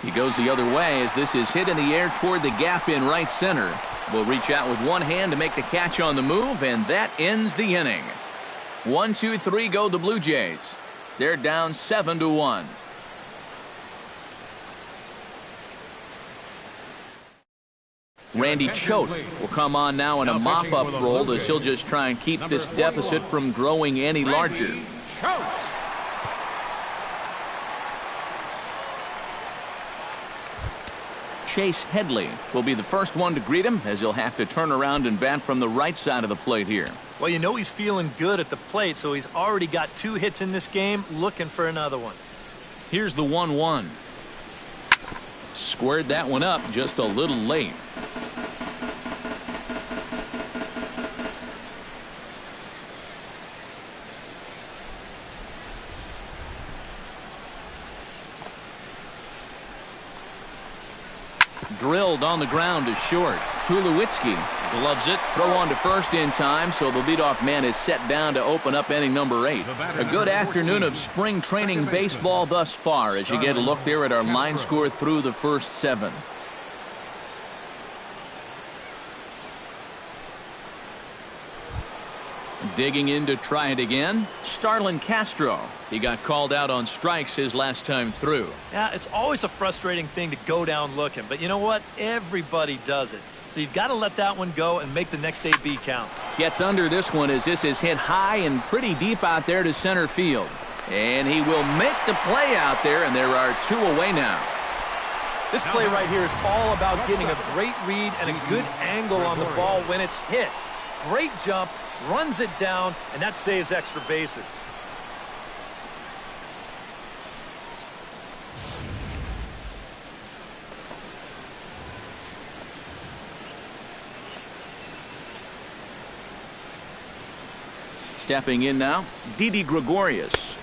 He goes the other way as this is hit in the air toward the gap in right center. Will reach out with one hand to make the catch on the move, and that ends the inning. 1-2-3 go the Blue Jays. They're down 7-1. Randy Choate will come on now in a mop-up role as he'll just try and keep this deficit from growing any larger. Chase Headley will be the first one to greet him as he'll have to turn around and bat from the right side of the plate here. Well, you know he's feeling good at the plate, so he's already got 2 hits in this game, looking for another one. Here's the 1-1. Squared that one up just a little late. drilled on the ground to short. Tulowitzki gloves it. Throw on to first in time, so the leadoff man is set down to open up inning number 8. A good afternoon of spring training baseball thus far as you get a look there at our line score through the first 7. Digging in to try it again, Starlin Castro. He got called out on strikes his last time through. Yeah, it's always a frustrating thing to go down looking, but you know what? Everybody does it. So you've got to let that one go and make the next AB count. Gets under this one as this is hit high and pretty deep out there to center field. And he will make the play out there, and there are 2 away now. This play right here is all about getting a great read and a good angle on the ball when it's hit. Great jump, runs it down, and that saves extra bases. Stepping in now, Didi Gregorius.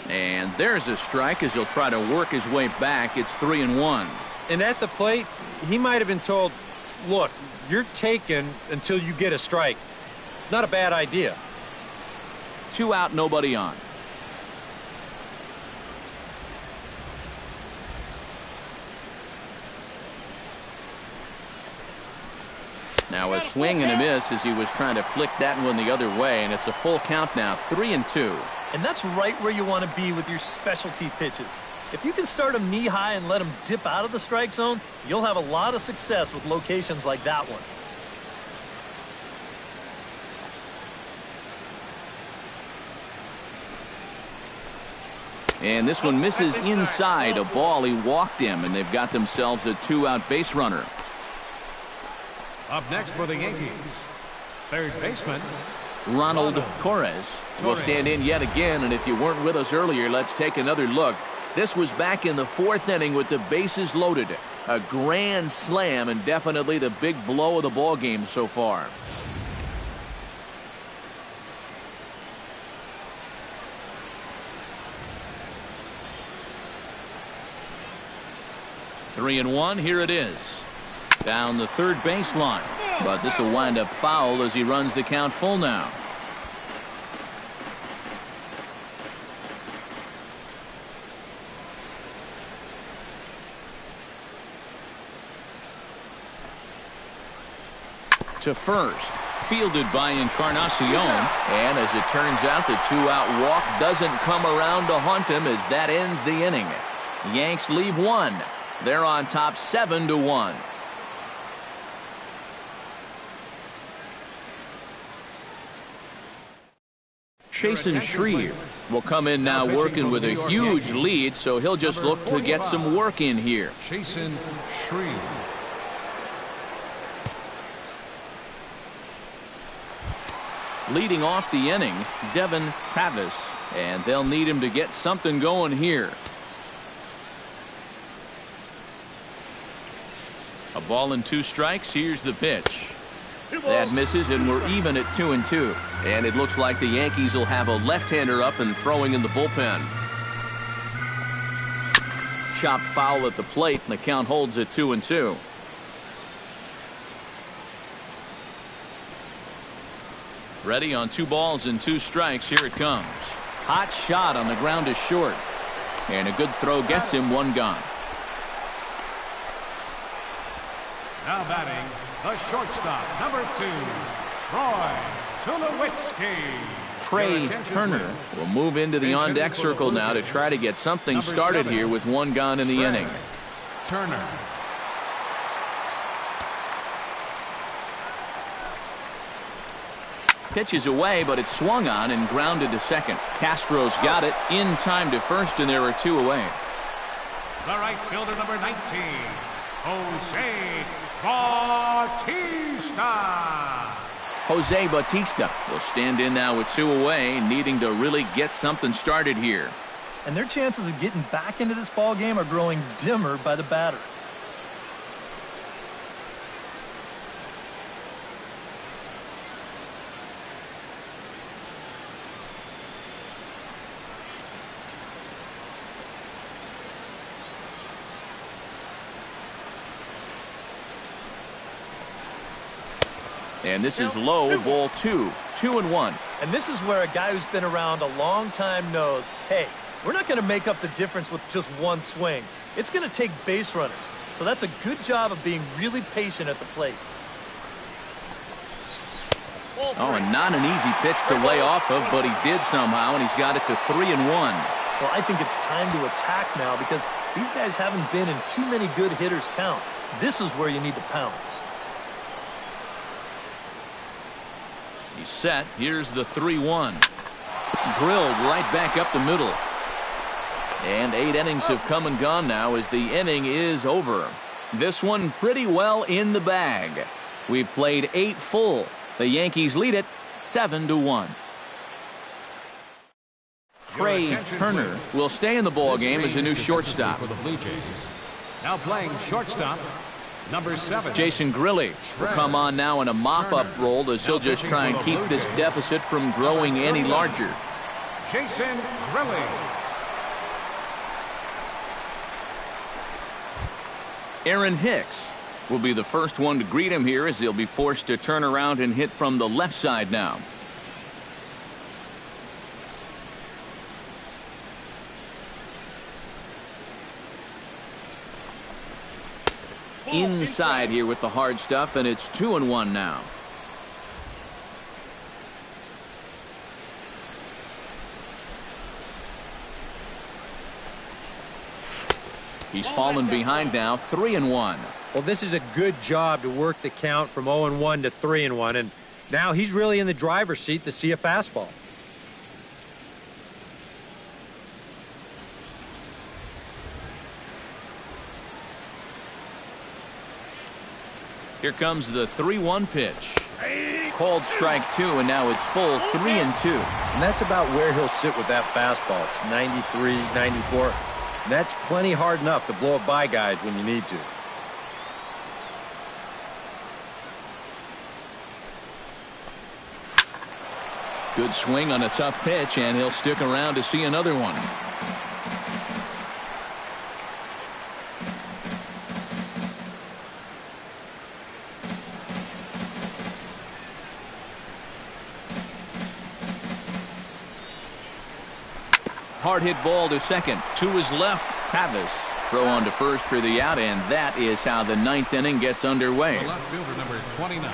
And there's a strike as he'll try to work his way back. It's 3-1. And at the plate, he might have been told, look, you're taken until you get a strike. Not a bad idea. 2 out, nobody on. Now a swing and a miss as he was trying to flick that one the other way, and it's a full count now, 3-2. And that's right where you want to be with your specialty pitches. If you can start them knee high and let them dip out of the strike zone, you'll have a lot of success with locations like that one. And this one misses inside a ball. He walked him, and they've got themselves a 2-out base runner. Up next for the Yankees, third baseman Ronald Torres will stand in yet again, and if you weren't with us earlier, let's take another look. This was back in the 4th inning with the bases loaded. A grand slam and definitely the big blow of the ball game so far. Three and 1, here it is. Down the third baseline, but this will wind up foul as he runs the count full now. To first, fielded by Encarnacion, and as it turns out, the 2-out walk doesn't come around to haunt him as that ends the inning. Yanks leave 1. They're on top 7-1. Chasen Shreve will come in now working with a huge lead, so he'll just look to get some work in here. Chasen Shreve. Leading off the inning, Devin Travis, and they'll need him to get something going here. A ball and 2 strikes. Here's the pitch. That misses, and we're even at 2-2. And it looks like the Yankees will have a left-hander up and throwing in the bullpen. Chop foul at the plate, and the count holds at 2-2. Ready on 2 balls and 2 strikes. Here it comes. Hot shot on the ground to short. And a good throw gets him 1 gone. Now batting, the shortstop, number 2, Troy Tulowitzki. Trey Turner will move into the on-deck circle now to try to get something started here with 1 gone in the inning. Turner. Pitch is away, but it's swung on and grounded to second. Castro's got it in time to first, and there are 2 away. The right fielder, number 19, Jose Bautista. Jose Bautista will stand in now with 2 away, needing to really get something started here. And their chances of getting back into this ball game are growing dimmer by the batter. And this is low, ball 2, 2-1. And this is where a guy who's been around a long time knows, hey, we're not going to make up the difference with just one swing. It's going to take base runners. So that's a good job of being really patient at the plate. Oh, and not an easy pitch to lay off of, but he did somehow, and he's got it to 3-1. Well, I think it's time to attack now because these guys haven't been in too many good hitters' counts. This is where you need to pounce. He's set. Here's the 3-1. Drilled right back up the middle. And 8 innings have come and gone now as the inning is over. This one pretty well in the bag. We've played 8 full. The Yankees lead it 7-1. Trey Turner will stay in the ball game as a new shortstop. For the Blue Jays. Now playing shortstop, number 7. Jason Grilli will come on now in a mop-up role as he'll just try and keep this deficit from growing any larger. Jason Grilli. Aaron Hicks will be the first one to greet him here as he'll be forced to turn around and hit from the left side now. Inside here with the hard stuff, and it's 2-1 now. He's fallen behind now, 3-1. Well, this is a good job to work the count from 0-1 to 3-1, and now he's really in the driver's seat to see a fastball. Here comes the 3-1 pitch. Called strike 2, and now it's full 3-2. And that's about where he'll sit with that fastball, 93, 94. And that's plenty hard enough to blow it by guys when you need to. Good swing on a tough pitch, and he'll stick around to see another one. Hard hit ball to second. To his left, Travis. Throw on to first for the out, and that is how the 9th inning gets underway. The left fielder, number 29,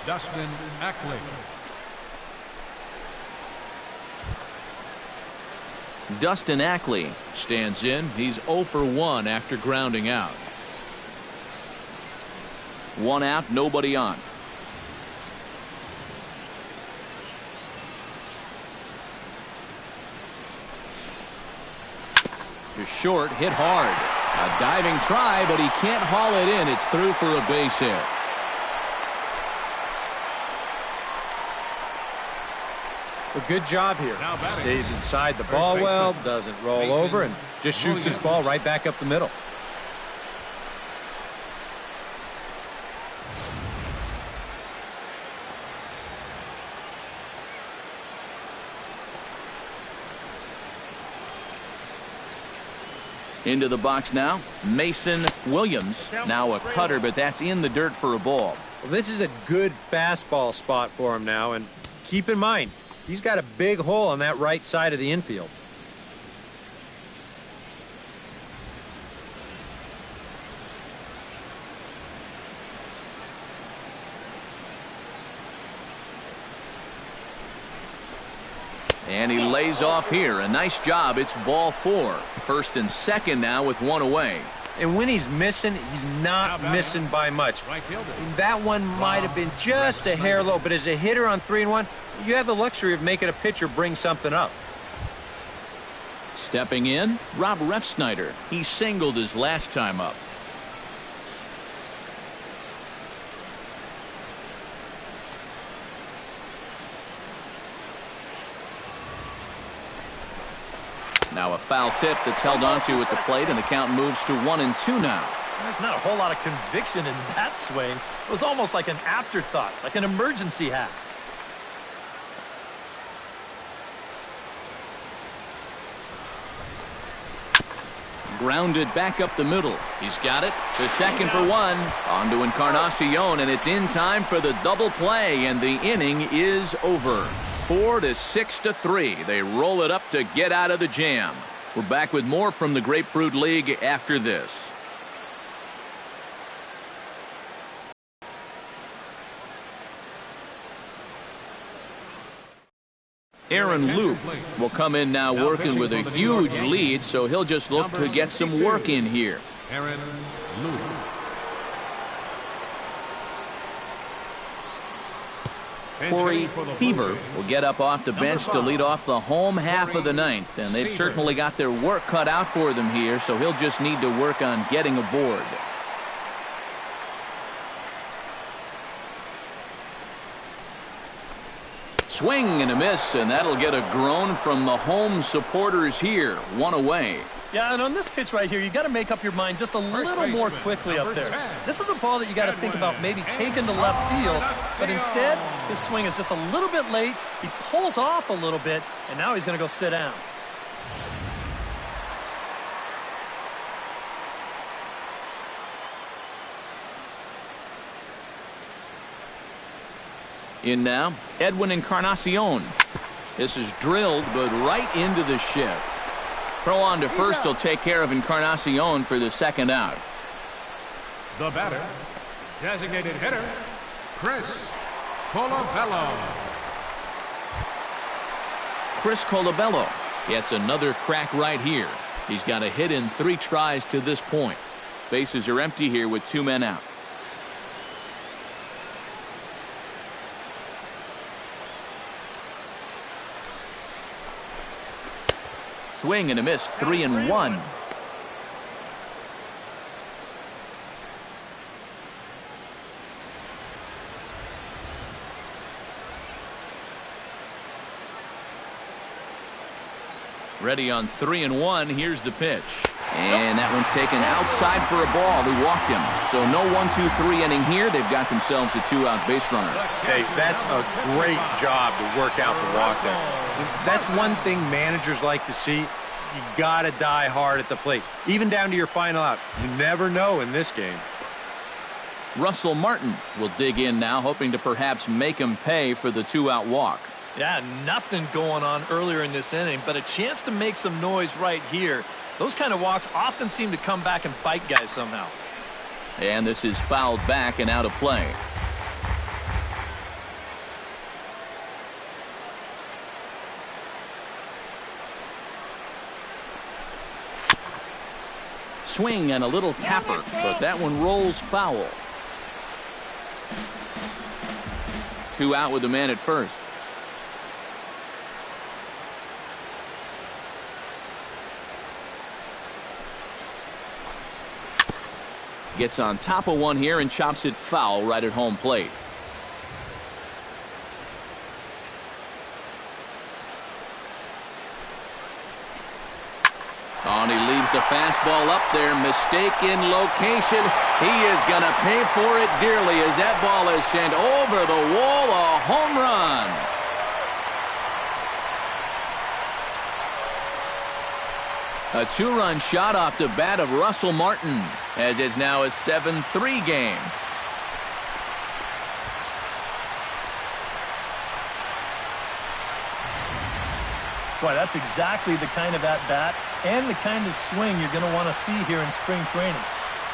Dustin Ackley. Dustin Ackley stands in. He's 0 for 1 after grounding out. 1 out, nobody on. To short, hit hard. A diving try, but he can't haul it in. It's through for a base hit. A good job here. Stays inside the ball well, doesn't roll over, and just shoots his ball right back up the middle. Into the box now, Mason Williams. Now a cutter, but that's in the dirt for a ball. Well, this is a good fastball spot for him now, and keep in mind, he's got a big hole on that right side of the infield. And he lays off here. A nice job. It's ball 4. First and second now with 1 away. And when he's missing, he's not missing by much. That one might have been just a hair low, but as a hitter on 3-1, you have the luxury of making a pitcher bring something up. Stepping in, Rob Refsnyder. He singled his last time up. Now a foul tip that's held onto at the plate, and the count moves to 1-2 now. There's not a whole lot of conviction in that swing. It was almost like an afterthought, like an emergency hack. Grounded back up the middle. He's got it. The second for one. On to Encarnacion, and it's in time for the double play, and the inning is over. 4-6-3. They roll it up to get out of the jam. We're back with more from the Grapefruit League after this. Aaron Loop will come in now working with a huge lead, so he'll just look to get some work in here. Aaron Loop. Corey Seaver will get up off the bench to lead off the home half of the ninth, and they've certainly got their work cut out for them here, so he'll just need to work on getting aboard. Swing and a miss, and that'll get a groan from the home supporters here. One away. Yeah, and on this pitch right here, you got to make up your mind just a little more quickly up there. This is a ball that you got to think about maybe taking to left field, but instead, his swing is just a little bit late. He pulls off a little bit, and now he's going to go sit down. In now, Edwin Encarnacion. This is drilled, but right into the shift. Throw on to first will take care of Encarnacion for the second out. The batter, designated hitter, Chris Colabello. Chris Colabello gets another crack right here. He's got a hit in 3 tries to this point. Bases are empty here with 2 men out. Swing and a miss, 3-1. Ready on 3-1. Here's the pitch. And that one's taken outside for a ball. He walked him. So no 1-2-3 inning here. They've got themselves a 2-out base runner. Hey, that's a great job to work out the walk there. That's one thing managers like to see. You got to die hard at the plate, even down to your final out. You never know in this game. Russell Martin will dig in now, hoping to perhaps make him pay for the 2-out walk. Yeah, nothing going on earlier in this inning, but a chance to make some noise right here. Those kind of walks often seem to come back and bite guys somehow. And this is fouled back and out of play. Swing and a little tapper, but that one rolls foul. 2 out with the man at first. Gets on top of one here and chops it foul right at home plate. Oh, and he leaves the fastball up there. Mistaken location. He is going to pay for it dearly as that ball is sent over the wall. A home run. A 2-run shot off the bat of Russell Martin, as it's now a 7-3 game. Boy, that's exactly the kind of at-bat and the kind of swing you're going to want to see here in spring training.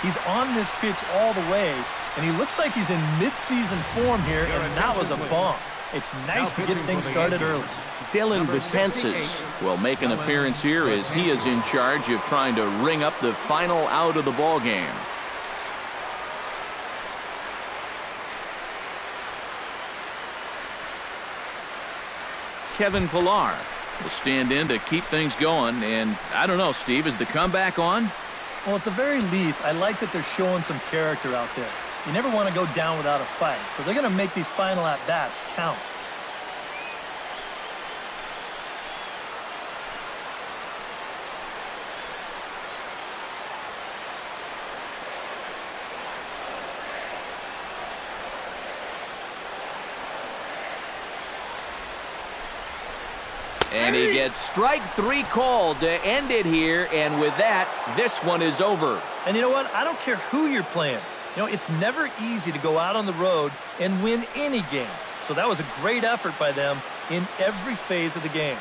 He's on this pitch all the way, and he looks like he's in mid-season form here, and that was a bomb. It's nice to get things started early. Dylan Betances will make an appearance here as he is in charge of trying to ring up the final out of the ball game. Kevin Pillar will stand in to keep things going, and I don't know, Steve, is the comeback on? Well, at the very least, I like that they're showing some character out there. You never want to go down without a fight, so they're going to make these final at-bats count. And he gets strike 3 called to end it here, and with that, this one is over. And you know what? I don't care who you're playing. You know, it's never easy to go out on the road and win any game. So that was a great effort by them in every phase of the game.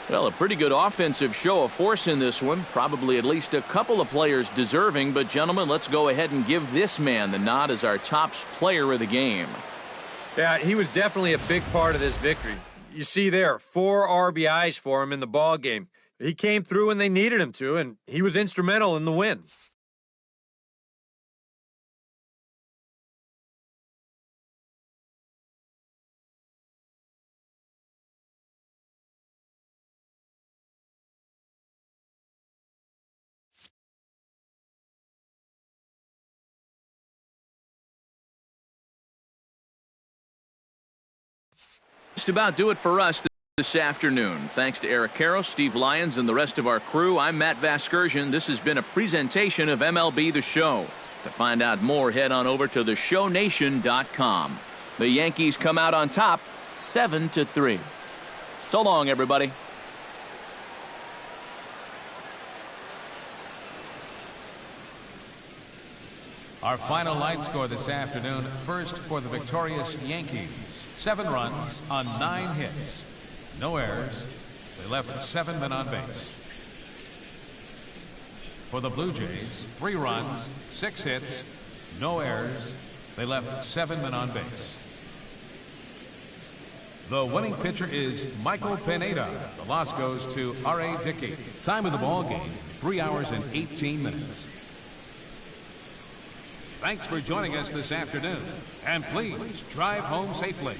Well, a pretty good offensive show of force in this one. Probably at least a couple of players deserving. But, gentlemen, let's go ahead and give this man the nod as our top player of the game. Yeah, he was definitely a big part of this victory. You see there, 4 RBIs for him in the ball game. He came through when they needed him to, and he was instrumental in the win. Just about do it for us this afternoon. Thanks to Eric Karros, Steve Lyons, and the rest of our crew. I'm Matt Vasgersian. This has been a presentation of MLB The Show. To find out more, head on over to theshownation.com. The Yankees come out on top, 7-3. So long, everybody. Our final line score this afternoon, first for the victorious Yankees. 7 runs on 9 hits. No errors. They left 7 men on base. For the Blue Jays, 3 runs, 6 hits, no errors. They left 7 men on base. The winning pitcher is Michael Pineda. The loss goes to R.A. Dickey. Time of the ball game, 3 hours and 18 minutes. Thanks for joining us this afternoon, and please drive home safely.